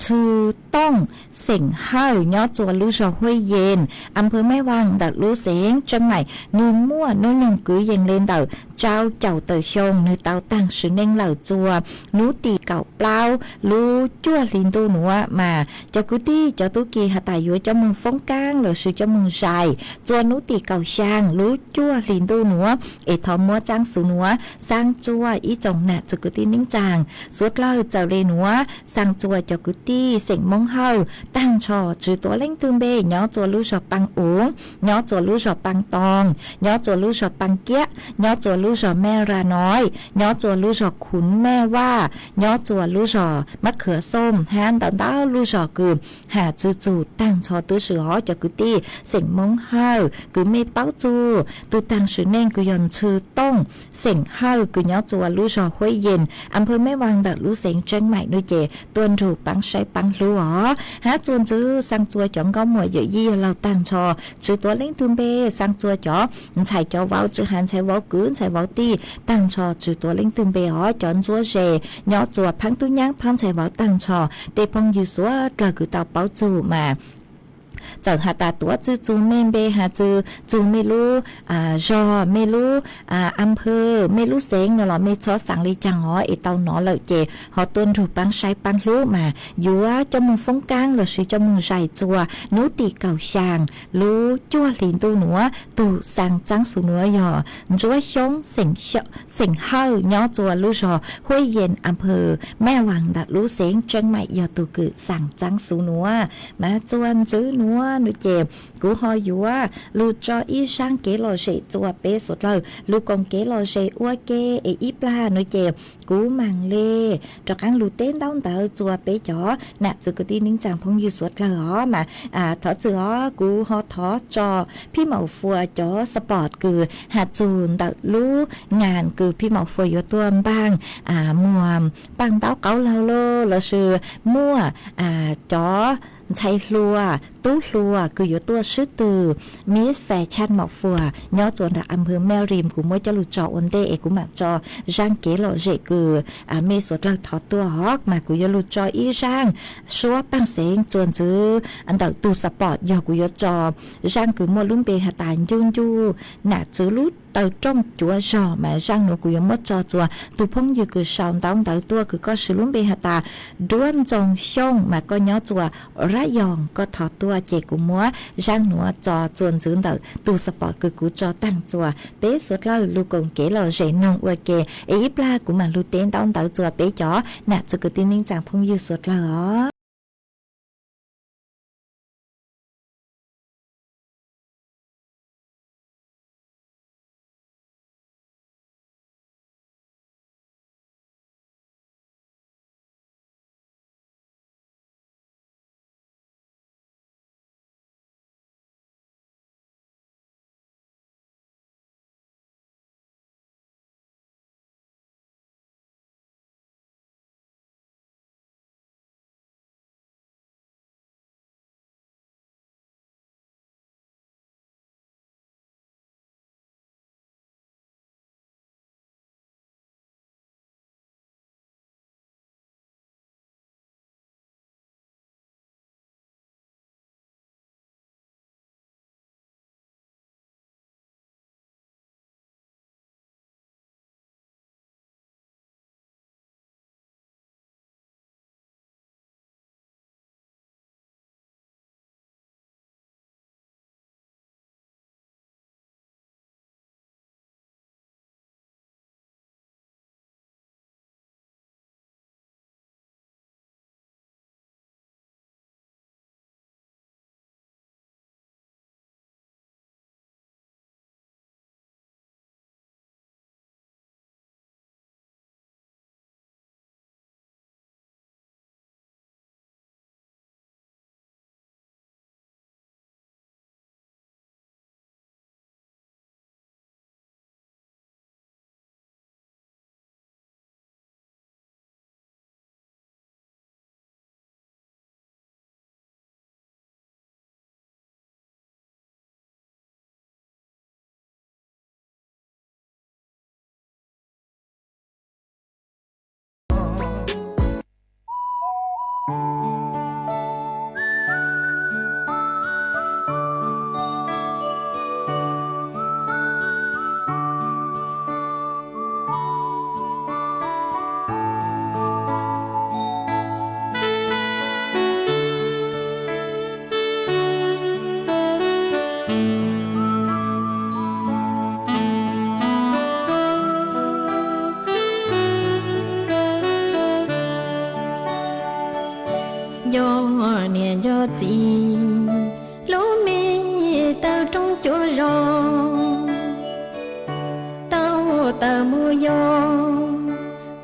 ชื่อต้องเสียงเฮาย้อจัวลู่ชอห้วยเย็นอำเภอแม่วางดัดลู่เสงเชียงใหม่นูมั่วนูหนึ่งกุยยังเล่นเต่าเจ้าเตยชงนูเต่าตั้งชื่อเน่งเหล่าจัวนูตีเก่าเปล่าลู่จั่วลินตูหนัวมาเจ้ากุตี้เจ้าตุกีฮาตาอยู่เจ้ามึงฟงก้างหรือชื่อเจ้ามึงใจจัวนูตีเก่าช่างลู่จั่วลินตูหนัวทอมัวจังสูนัวสร้างจัวอีจงหนะจักกุตี้นิ่งจางสวดเล่าเจ้าเลนัวสร้างจัวจักกุตี้เสียงมงเฮาตั้งชอจือตัวเล่งตึงเบย้อจัวลู่ชอปังอุ๋งย้อจัวลู่ชอปังตองย้อจัวลู่ชอปังเกี้ยย้อจัวลู่ชอแม่ราน้อยย้อจัวลู่ชอขุนแม่ว่าย้อจัวลู่ชอมะเขือส้มฮันเต้าลู่ชอคือหาจูตั้งชอตื้อสือจักกุตี้เสียงมงเฮาคือไม่เป้าจูตูตั้งชื่อเน่งคือยอนชื่อต้องเสียงเฮาคือย้อจัวลู่ชอห้วยเย็นอำเภอแม่วางดัดลู่เสียงเชียงใหม่ด้วยเจตัวถูกปังใช้ปังลู่หาจวนจื้อสังจัวจ่องก็หมวยเยอะยี่เราตั้งชอชื่อตัวเล่งตุนเบสังจัวจ่อใช้จ่อว้าวจื้อหันใช้ว้าวกืนใช้ว้าวตีตั้งชอชื่อตัวเล่งตุนเบจอนจัวเจย้อจัวพังตุ้นย่างพังใช้ว้าวตั้งชอเตพงยืสัวกระกือเต่าเป้าจูมา จังหาตาตัวจื้อจูเมนเบหาจื้อจูไม่รู้จอไม่รู้อำเภอไม่รู้เสงเนาะหรอไม่ชอสังลีจังอ๋อไอเตาหนอเลยเจหอต้นถูกปังใช้ปันรู้มาอยู่ว่าจมุงฟงกลางหรือสิจมุงใส่จัวนูตีเก่าช่างรู้จั่วลินตูหนัวตูสังจังสูหนัวหยอจั่วชงสิงเฮาย้อจัวรู้จอห้วยเย็นอำเภอแม่วังดัดรู้เสงจังใหม่ยอตูกือสั่งจังสูหนัวมาจวนจื้อหนัวนูเจกูหออยู่ว่าลูจออีช่างเกลอเฉจัวเปสุดเลยลูกงเกลอเฉอ้วเกอีปลานูเจกูมังเลจอกังลูเต้นต้องเตอจัวเปจ๋อน่ะจือกูตีนิ่งจังพงอยู่สุดเลยอ๋อมาถอจือกูหอถอจอพี่เหมาฟัวจ๋อสปอร์ตคือหาจูนเตอรู้งานคือพี่เหมาฟัวอยู่ตัวบ้างมัวปังเต้าเกาเราเลยชื่อมั่วจ๋อใช้ลัวตู้ลัวคืออยู่ตัวชื่อตือมิสแฟชั่นหมอกฟัวย้อจวนอำเภอแม่ริมกูมวยจะลุจออนเดเอกูมาจอร่างเกลอเจคือเมสวดเราถอดตัวฮอกมากูยลุจออีร่างชัวปังเสงจวนจื้ออันดับตูสปอร์ตยอกูยจอร่างคือมัวลุ่มเบหตานยุ่งยู่หนาจื้อลุตาวtrong chúa giò mà răng nó cũng mất cho chúa tụ phong như cứ sòng tao tao tua cứ có sử dụng bề hạt ta đuôn trong sông mà có nhớ chúa ra giòn có thọ tua chỉ cũng múa răng nó cho chuồn dưỡng đỡ tụ support cứ cú cho tăng chúa bé suốt lâu lu cùng kể là dễ nông qua kề ấy pla cũng mà lu tên tao tao chúa bé chó nè cho cứ tin ninh chẳng phong như suốt lâu do nè do gì lũ mi tao trong chỗ gió tao tao mưa gió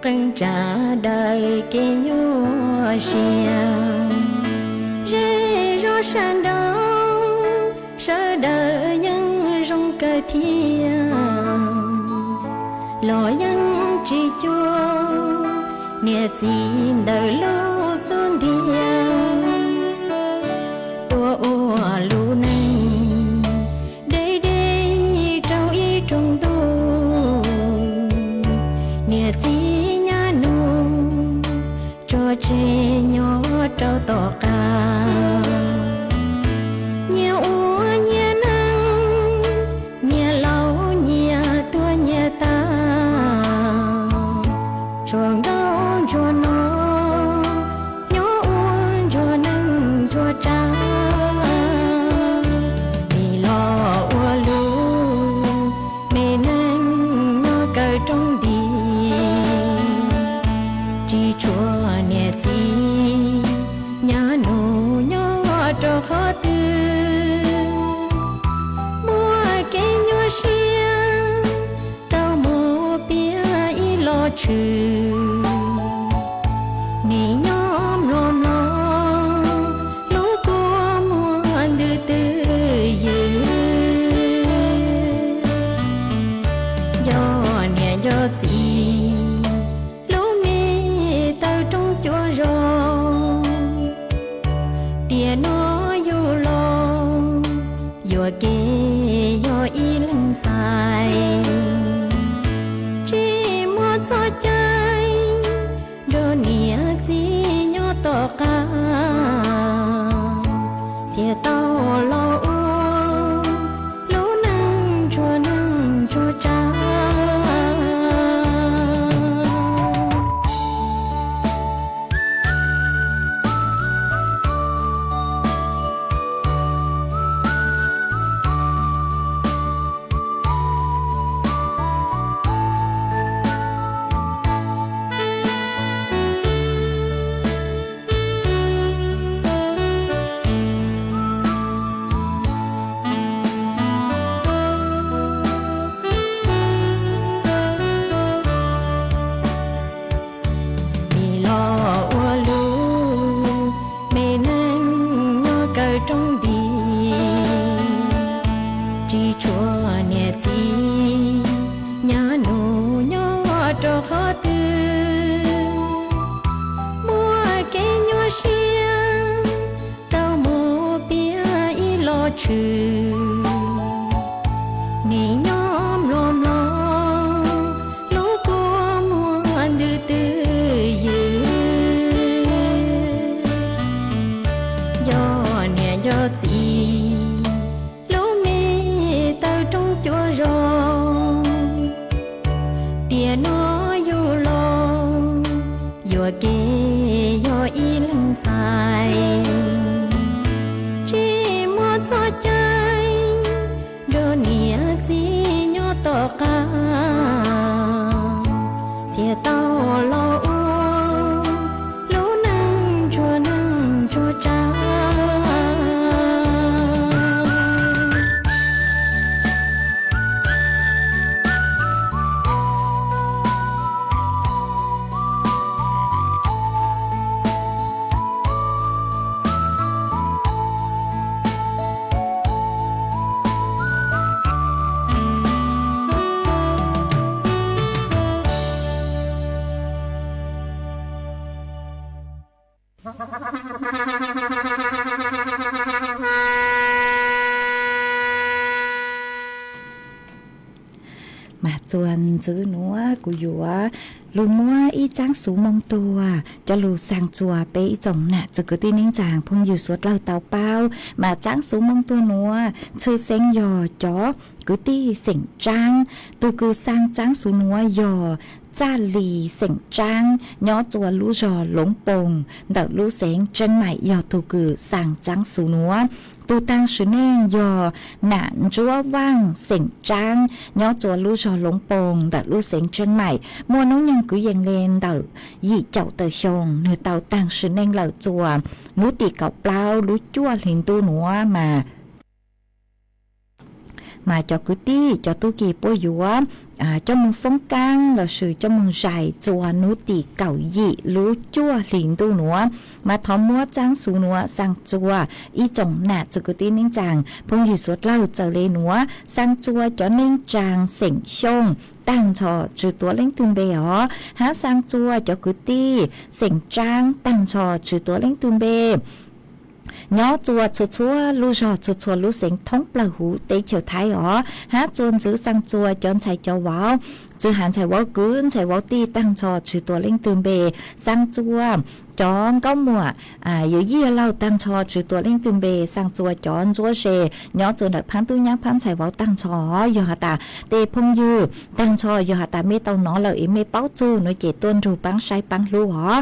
cần trả đời kê nhô xiang rê rô san đông sợ đời nhân rong cơ thiên lo nhân chỉ chúa nè gì đời lâu xuân thiên tua ô lu nâng đây đây trâu y trong tu nè gì nhà nu cho trẻ nhỏ trâu to ca trừ nghề nhóm lom lo lũ của muôn từ từ dự do nhà do gì lũ mê tao trong chỗ rong tiền nó vô lòng vô kê vô y lưng dài chỉ một giọt trái đồ nia gì nhỏ to cả thì tao lo lũ nâng chua cha trong đi chỉ chúa nhẹ gì nhà nô nhỏ cho khó tư mua cái nhỏ xiên tao mua bia y lo trừ nghề nhóm lom lo lũ của muôn từ từ dự do gì lũ mê tao trong chỗ rong tiền nó vô lòng vô kê vô y lưng dài chỉ một giọt trái đồ nia gì nhỏ to cả thì tao lo lũ nâng chua cha mà chuan giữ núa của dùa lù mua y tráng số mong tua cho lù sang chùa bé y chồng nè cho cứ tin nín chàng phong dù suốt lâu tàu bao mà tráng số mong tua núa chơi sen giò chó cứ ti sỉnh trang tu cứ sang tráng số núa giò cha lì sỉnh trang nhỏ chùa lú giò lống bồng đợt lú sén chân mày giò tu cứ sang tráng số núa tu tăng sự nên giò nạn chúa vang sỉnh trang nhỏ chùa lú giò lống bồng đợt lú sén chân mày mua nấu nhân cứ dành lên đợt dị chậu tờ sông nửa tàu tăng sự nên lợn chùa nú tì cọc lao lú chua hình tu núa mà cho cứ ti cho tôi kỳ bôi dúa cho mừng phong cang là sự cho mừng dài chùa nú tì cầu dị lú chua liền tu núa mà thọ mua trang sú núa sang chùa y chồng nạ cho cứ ti ninh chàng phong dị suốt lâu trở lên núa sang chùa cho ninh chàng sỉnh sông tăng cho trừตัวlên tương bề ó há sang chùa cho cứ ti sỉnh trang tăng cho trừตัวlên tương bề nhỏ chùa chùa lu giò chùa lu sỉnh thống bờ hú tế chiều thái ó hát chôn giữ sang chùa chọn chạy cho vào chứ hạn chạy vào cứ chạy vào ti tăng cho trừตัวlên tương bề sang chùa chọn có mùa yếu gì lâu tăng cho trừตัวlên tương bề sang chùa chọn chúa xe nhỏ chùa được phán tu nhang phán chạy vào tăng cho giờ hả ta tê phong dư tăng cho giờ hả ta mê tàu nó lợi mê báo chu nói chỉ tuân rù băng say băng lu hó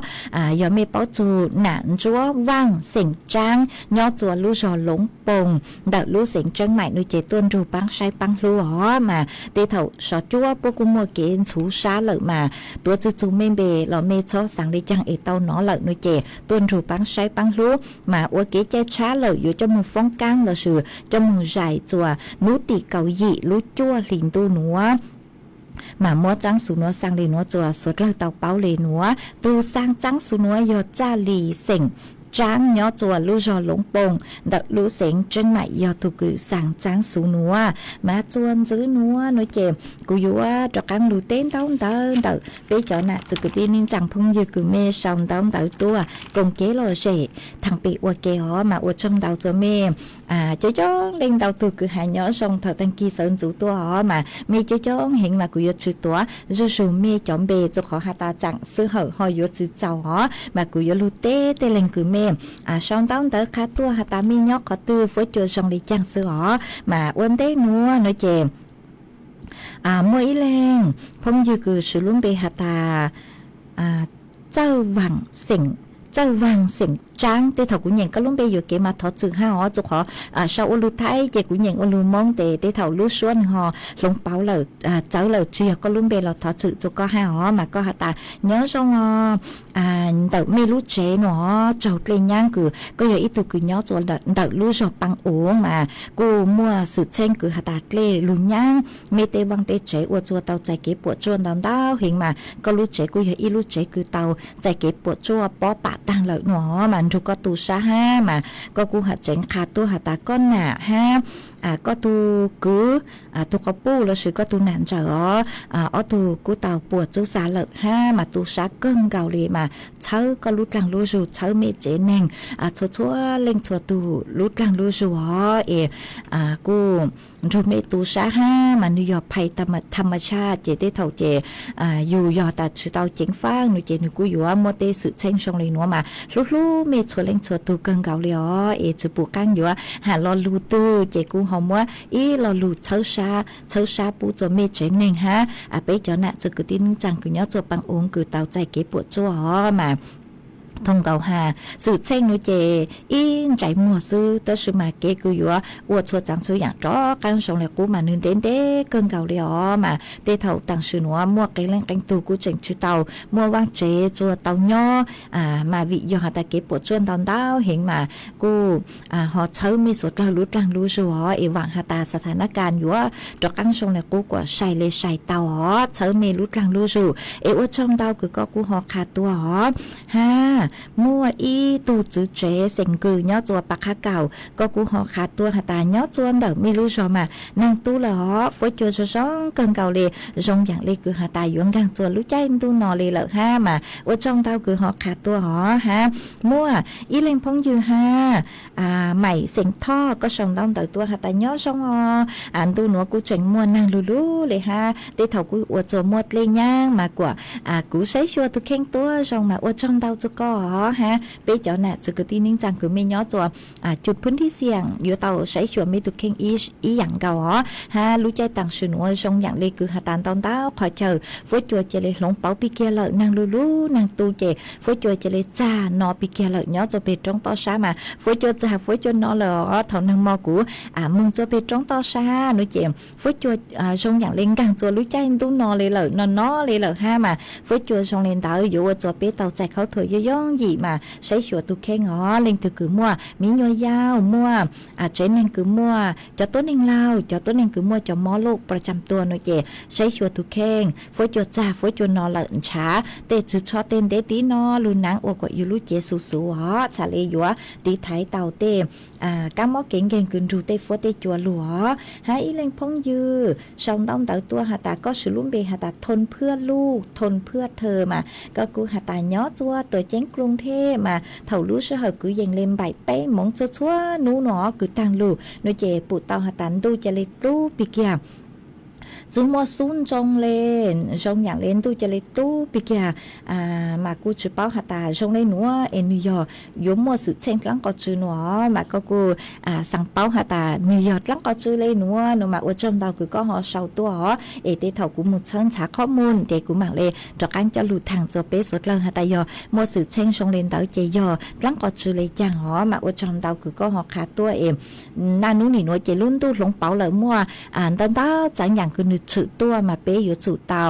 giờ mê báo chu nạn chúa vang sỉnh trang nhỏ chùa lu giò lống bồng đợt lu sỉnh trang mày nói chỉ tuân rù băng say băng lu hó mà tê thầu sọ chúa bố cũng mua kiến chú xa lợi mà tua chú mê bề lò mê cho sáng đi chăng ấy tàu nó lợi nói chỉ tuân rù băng say băng lu mà ua kế che chá lợi vô cho mừng phong cang là sự cho mừng dài chùa nú tì cầu dị lú chua liền tu núa mà mua trắng số nó sang lì nó chùa số lời tàu báo lì nó tu sang trắng số nó yo cha lì sỉnh tráng nhỏ chùa lưu rò lũng bông đợt lưu sỉnh trên mại do tu cử sang tráng số núa mà chuôn giữ núa nói chèm cú yếu cho căng lưu tên tao đợt bây giờ nè sự cứ tin nên chẳng phong như cứ mê sòng tao đợt tua cùng kế lo rể thằng bị qua kế họ mà qua trong tao cho mê cho lên tao tu cứ hai nhỏ sòng thợ tăng kỳ sơn chủ tua họ mà mê cho hiện mà cú yếu chữ tua dù dù mê chọn bề cho họ ta chẳng sư hở họ yếu chữ chào họ mà cú yếu lưu tê lên cứ mê xong tao tới khá tua hà ta mi nhóc có tư với chưa xong đi chăng sư họ mà uốn tế núa nói chèm mỗi lên phong dư cứ sử luôn bề hà ta châu vàng xỉn trắng tê thầu của nhện có lúc bây giờ cái mà thọ chữ ha họ chụp họ sau ô lu thái chế của nhện ô lu mong tê thầu lu xuân họ lông báo lờ cháu lờ chia có lúc bây là thọ chữ cho có ha họ mà có hà ta nhớ xong đợt mê lu chế nó trầu lên nhang cứ có giờ ít tu cứ nhớ cho đợt lu rồi bằng uống mà cô mua sự chen cứ hà ta lê lu nhang mê tê băng tê chế ô chua tàu chạy kế bộ chuồn đào hiện mà có lu chế cô giờ ít lu chế cứ tàu chạy kế bộ chua bó bạ tăng lợi nó mà rồi có tu sa ha mà có cú hạt chén khát tu hạt ta con nà ha có tu cứ tu có pu là sự có tu nạn trở ở tu cú tàu bùa chú sa lợi ha mà tu sa cơn gạo lì mà cháu có lút lăng lút rù cháu mẹ chế neng chúa lên chúa tu lút lăng lút rù họ cú rồi mẹ tu sa ha mà New York phải tham cha chế tế thầu chế dù giờ ta chỉ tàu chén phang người chế người cú yếu mua tê sự chen xong lên nữa mà lúc mẹ chúa lên chúa tu cơn gạo lì họ chúa bù căng yếu hà lo lù tu chế cú hồng á ý lo lù cháu sa bù cho mẹ chế neng ha bây giờ nè chúa cứ tin rằng cứ nhớ chúa bằng uống cứ tàu chạy kế bộ chúa họ mà thông cầu hà sự chen nuôi chè in chạy mùa sư tới sự mà kế cứ yếu uo chua chẳng số dạng rõ căn sống là cú mà nên đến đế cơn gạo liò mà tê thầu tăng sự nữa mua cái lên canh tu cú chỉnh chữ tàu mua vang chế chua tàu nho mà vị do họ ta kế bộ chuôn tàu đáo hiện mà cú họ chơi mi số tàu lút lăng lú rồi ý vang hà taสถานการณ์อยู่cho căn sống là cú của sai lê sai tàu họ chơi mi lút lăng lú rồi ý uo trong tàu cứ có cú họ khát tua họ ha mua y tu chữ chế sinh cử nhớ chùa bạc khá cầu có cú họ khá tua hà ta nhớ chùa đỡ mi lu rồi mà năng tu là họ với chùa cho sống cơn cầu lì rong dạng lì cứ hà ta yuan gang chùa lu cháy tu nọ lì lợ ha mà ở trong tao cứ họ khá tua họ ha mua y lên phong dư ha mày sinh tho có sòng đông đỡ tua hà ta nhớ xong họ tu nữa cú chuẩn mua năng lu lu lì ha để thầu cú ở chùa mua lên nhang mà của cú sấy chùa tu khen tua xong mà ở trong tao cho có ha bây giờ nè sự cái tin ninh rằng cứ mình nhớ choจุดพื้นที่เสี่ยงอยู่เตาใช้ชวนไม่ตุกเข่งอีอย่างเก่าฮะรู้ใจต่างสื่อหนูทรงอย่างเลยคือหาตานตอนเต้าขอเจอฟุ้ยจัวเจเลยหลงเป๋าปีเกียเลยนางลูนางตูเจฟุ้ยจัวเจเลยจ้านอปีเกียเลยย้อนจะไปจ้องต่อช้ามาฟุ้ยจัวจ้าฟุ้ยจัวนอเลยเท่านางมอกูมึงจะไปจ้องต่อช้าหนูเจฟุ้ยจัวทรงอย่างเล่นกังจัวรู้ใจตู้นอเลยเลยนอเลยเลยha màฟุ้ยจัวทรงเล่นเต้าอยู่จัวไปเต้าใจเขาถอยย่องgì màใช้ชัวตุแค่งอเล่งถือคือมั่วมีโยยาวมั่วเจนเองคือมั่วจะต้นเองเล่าจะต้นเองคือมั่วจะมอโลกประจำตัวหนูเจใช้ชัวตุแข้งฝอยจัวจ่าฝอยจัวนอหลั่นช้าเตะจุดชอเต้นเดตีนอลูนางอวกว่าอยู่ลูเจสูฮะชาเลยัวตีไทยเต่าเต้ก้ามอเก่งกึนรูเตฝอยเตจัวหลัวหาอีเล่งพงยือชาวต้องเต่าตัวหาตาก็สุลุ่มเบหาตาทนเพื่อลูกทนเพื่อเธอมาก็กูหาตาย้อจัวตัวเจ้งกรุงเทพmà thầu lú sẽ hợp cứ dành lên bài bé mong cho chúa nú nó cứ tăng lù nó chè phụ tao hạt tán tu chè lên tu bị kìa chúng mua xuống trong lên trong nhàng lên tu chè lên tu bị kìa mà cô chỉ bảo hạt ta trong lên nữa em New York giống mua sự chen lắng có chữ nữa mà có cô sang bảo hạt ta New York lắng có chữ lên nữa nó mà ở trong tao cứ có họ sau tua họ để để thầu cũng một chân trảข้อมูลđể cũng mang lên cho các cho lụt thằng cho bé sốt lần hạt ta giờ mua sự chen trong lên tao chè giờ lắng có chữ lên chàng họ mà ở trong tao cứ có họ khá tua em na nú nỉ nói chè luôn tu lông bảo lợi mua tao tao chẳng nhàng cứ ถือตัวมาเปอยู่จู่เตา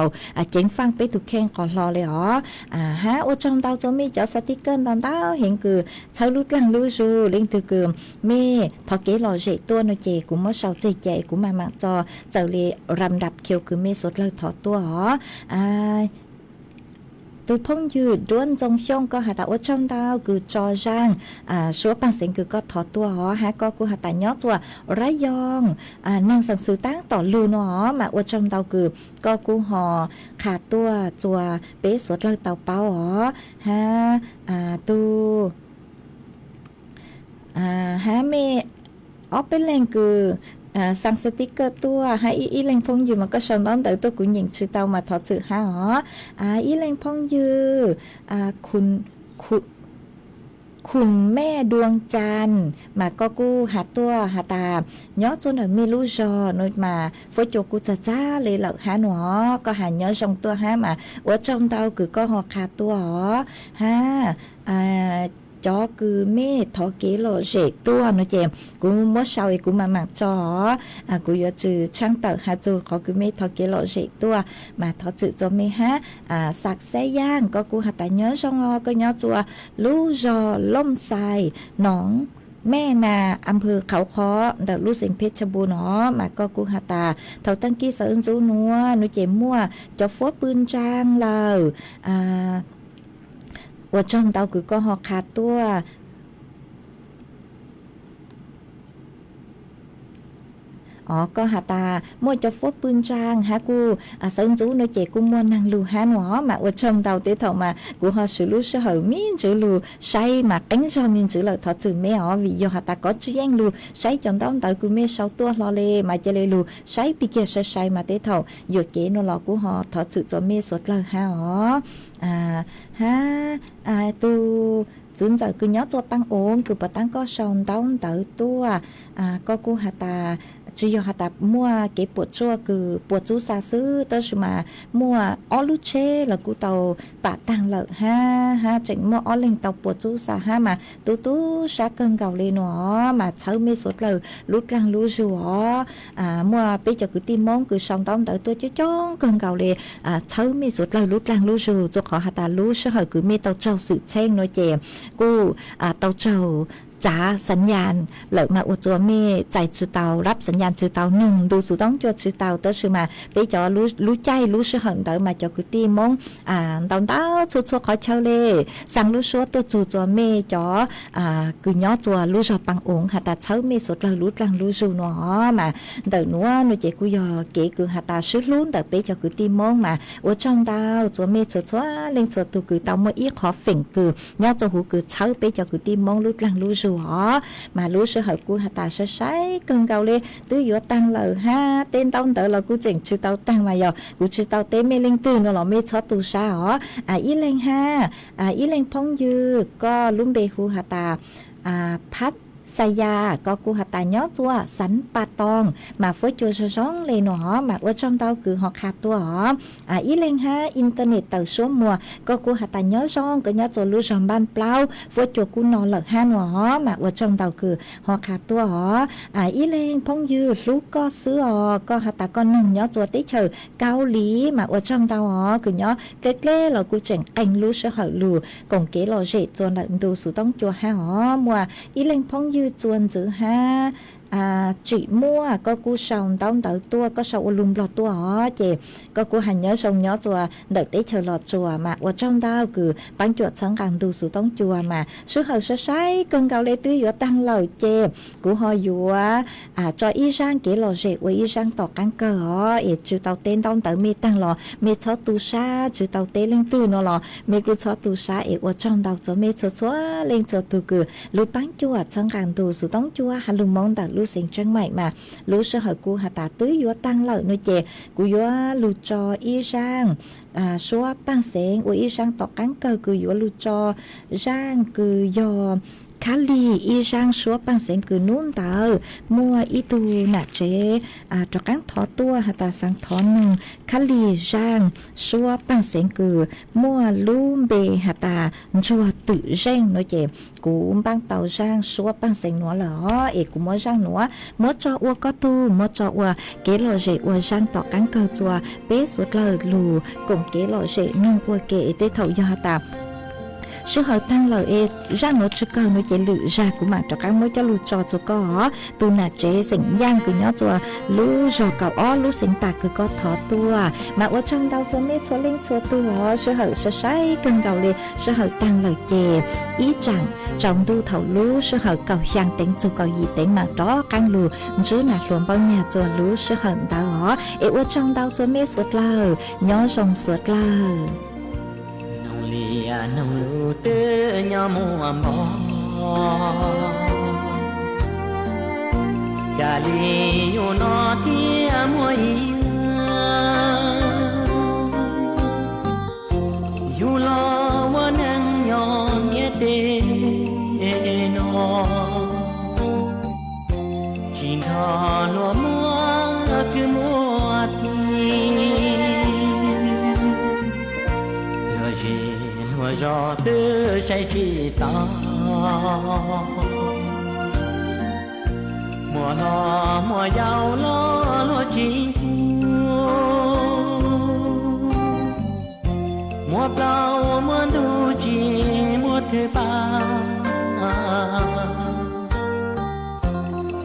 เจ๋งฟังไปถูกแข่งก่อนรอเลยอ๋อฮะโอจอมเตาจะมีเจ้าสติกเกอร์ตอนเตาเห็นคือเช้าลุดลังลุจูเล่นถือคือเม่ทอเกหล่อเจตัวโนเจกูมั่วเสาใจกูมามักจอเจ้าเลยรำดับเคียวคือเม่สดเลยถอดตัวอ๋อtừ phong dư đuôn trong xong có hạt tạo trong tao cứ cho rằng số bằng sinh cứ có thọ tua họ hả có của hạt tạo nhót rồi rái yong năng sản sự tán tỏ lưu nó mà ở trong tao cứ có của họ khả tua chùa bé sốt lời tàu bao họ ha tu hả mẹ ở bên lên cứ sang sticker tua hay ý lên phong dư mà có sòng đón tới tôi cũng nhìn chữ tao mà thọ sự ha hả ý lên phong dưคุณแม่ดวงจันทร์มาก็กูหาตัวหาตาย้อจนไม่รู้จอนอยมาฝนโจกูจะจ้าเลยเหล่าหาหนอก็หาย้อชงตัวหามาว่าจอมเตาคือก็หอขาตัวหอฮะcho cứ mê thọ kế lộ dễ tua nó chèm cũng mất sau thì cũng mà mặc cho cũng giờ trừ trang tờ hà dù có cứ mê thọ kế lộ dễ tua mà thọ sự cho mê hát sạc xe giang có cụ hạt ta nhớ trong có nhớ chùa lú giò lông xài nónแม่นาอำเภอเขาค้อแต่ลูกเสียงเพชรบูรณ์เนาะมาก็กูหาตาเท่าตั้งกี้เสริญจูนัวนุเจมั่วจะฟดปืนจางเลยว่าจอมเตาคือก็หอกขาดตัวก็หาตามั่วจะฟดปืนจางฮะกูเซินจูnơi trẻกูมั่วnăng lù há nó màว่าจอมเตาtế thầu màกูhọ xử lú sẽ hở miên chữ lù say mà cánh cho miên chữ lời thọ chữ mẹ họ vì do hạt ta có chữ giang lù say chọn tao tớiกูmẹ sau tua lo lê mà chơi lê lù say bị kia say mà tế thầu vừa kế nó lọ của họ thọ chữ cho mẹ sốt lời ha họ tu chúng giờ cứ nhớ cho tăng ổn cứ bắt tăng có sòng tông tới tua có cô hạt ta chỉ do hạt ta mua cái bột chua cứ bột chú xa xứ tới mà mua ó lú chê là cô tàu bả tăng lợi ha chỉnh mua ó lên tàu bột chú xa ha mà tú sát cân gạo lên nó mà cháu mê sốt lời lút lăng lú rùa mua bây giờ cứ tìm món cứ sòng tông tới tôi chứ chón cân gạo lên cháu mê sốt lời lút lăng lú rùa cho khó hạt ta lú sẽ hỏi cứ mê tàu trâu sự chen nói chèกูเตาเจ้าจ๋าสัญญาณเหลือมาอวดตัวเมใจจือเตารับสัญญาณจือเตาหนึ่งดูสุต้องจวดจือเตาเตอชื่อมาไปจอรู้ใจรู้ชื่อหันเตอมาจอกุตีมงตอนเต้าชัวขอเช่าเล่สั่งรู้ชัวตัวจูตัวเมจอคือย้อตัวรู้จอปังองหาตาเช่าเมสดเรารู้จังรู้จูหนอมาเตอหนัวหนูเจกูยอเก๋คือหาตาชื่อลุ้นแต่ไปจอกุตีมงมาอวดจองเตาตัวเมชัวเล่งชัวตัวคือเตาเมื่ออีขอฝิ่งคือย้อตัวหูคือเช่าไปจอกุตีมงรู้จังรู้จูmà lúa sữa hậu của hạt ta sẽ sấy cơn gạo lên tứ giữa tăng lời ha tên tao tự là của chỉnh chữ tao tăng mà giờ của chữ tao tế mê linh tư nó là mê chó tu sa hả ý lên ha ý lên phong dư có lúm bê khu hạt ta phát say ya có cô hạt ta nhót chua sắn pa tong mà phối chua sơ sóng lên nó mà ở trong tao cứ học hạt tua hả ý lên ha internet từ số mùa có cô hạt ta nhót sóng có nhót chua lưu sòng ban plau phối chua cô nó lợn ha nó mà ở trong tao cứ học hạt tua hả ý lên phong dư lú có sữa có hạt ta con nung nhót chua tí chờ cao lý mà ở trong tao hả cứ nhót kết lê là cô chỉnh anh lú sữa hở lù còn kế lò dễ chua lợn đồ số tông chua ha hả mùa ý lên phong dư chuồn giữ ha chị mua có cú sòng tao tới tua có sầu lùm lọt tua hả chị có cú hành nhớ sòng nhớ chùa đợi tới chờ lọt chùa mà ở trong tao cứ bán chuột sáng càng tu sự tông chùa mà số hậu số sái cơn gạo lê tứ giữa tăng lời chè của họ dùa cho y sang kỹ lò dễ với y sang tỏ cán cờ hả chữ tàu tên tao tới mi tăng lò mi cho tu sa chữ tàu tên lên tư nó lò mi cứ cho tu sa ở trong tàu cho mi cho số lên cho tu cứ lúc bán chuột sáng càng tu sự tông chùa hà lùm mong tàu lúc sinh trăng mày mà lú sơ hở cu hà ta tứ vô tăng lợi nơi chè cu vô lú cho y sang số băng sáng của y sang tọt cán cơ cứ vô lú cho sang cứ do คาลีอีจางชัวปังเสียงกือนุ่นเตอมัวอีตูน่ะเจจอกังทอตัวหาตาสังทอนึงคาลีจางชัวปังเสียงกือมัวลูมเบหาตาจัวตื่เร่งน้อยเจกูบังเตาจางชัวปังเสียงหนัวเหรอเอกูมัวจางหนัวมัวจออัวก็ตูมัวจออัวเกลอเจอัวจางต่อกังเกอจัวเป๊สุดเลยลูกงเกลอเจนุ่งอัวเกเตเถายาตาsự hội tăng lời e ra nó chưa câu nó chỉ lựa ra của mặt cho các mối cho lựa cho có tu nà chế sinh giang của nhó cho lú cho cậu ó lú sinh tạc cứ có thọ tua mà ở trong đâu cho mấy cho linh cho tua sự hội sẽ sai cần cầu đi sự hội tăng lời chè ý rằng trong tu thầu lú sự hội cầu giang tính cho cầu gì tính mà đó căng lù chứ nà luôn bao nhà cho lú sự hội đó ở trong đâu cho mấy suốt lời nhó rồng suốt lời lìa nông lưu tư nhỏ mùa mò cả lì yêu nó thia mùa yêu lo mùa nắng nhỏ nghĩa tên nó chỉ thọ lúa mùa cứ mùa gió tư say chỉ ta mùa lo mùa giàu lo chỉ mùa bao mùa thu chỉ mùa thứ ba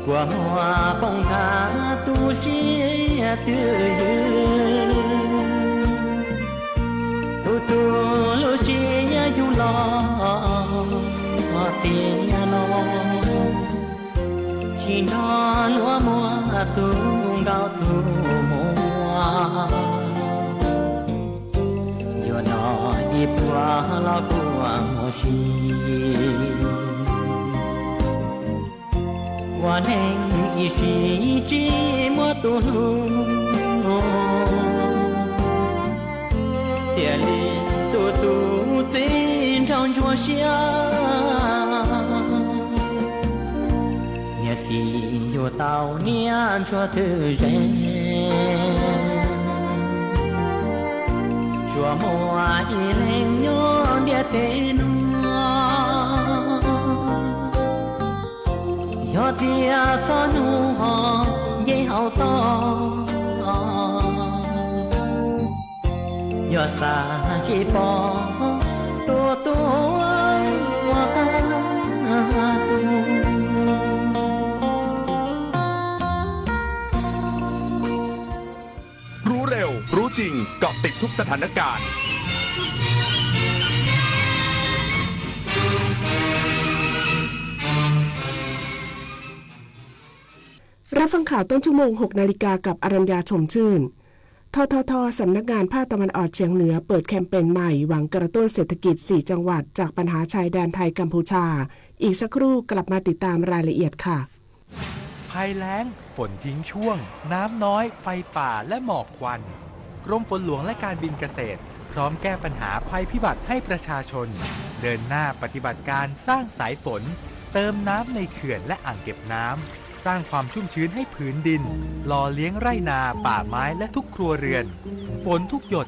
của hoa bông thả tu sĩ tư tu lu xia du lo tia lo chỉ nó lúa mùa tu gạo tu mùa yo nó ip qua lo qua mo chi quan anh ý chỉ chỉ mùa tu lu địa lý tu tu chính trong chúa xia nhà thì yêu tao niên chúa tự rèn chúa mùa ý lên nhon địa tên yo tia cho nu ho dễ hậu to yo sa chỉ bỏ tu tu wa ta tu รู้เร็วรู้จริงเกาะติดทุกสถานการณ์รับฟังข่าวต้นชั่วโมง 6 นาฬิกากับอรัญญาชมชื่นททท.สำนักงานภาคตะวันออกเฉียงเหนือเปิดแคมเปญใหม่หวังกระตุ้นเศรษฐกิจ 4 จังหวัดจากปัญหาชายแดนไทยกัมพูชาอีกสักครู่กลับมาติดตามรายละเอียดค่ะภัยแล้งฝนทิ้งช่วงน้ำน้อยไฟป่าและหมอกควันกรมฝนหลวงและการบินเกษตรพร้อมแก้ปัญหาภัยพิบัติให้ประชาชนเดินหน้าปฏิบัติการสร้างสายฝนเติมน้ำในเขื่อนและอ่างเก็บน้ำสร้างความชุ่มชื้นให้ผืนดินหล่อเลี้ยงไร่นาป่าไม้และทุกครัวเรือนฝนทุกหยด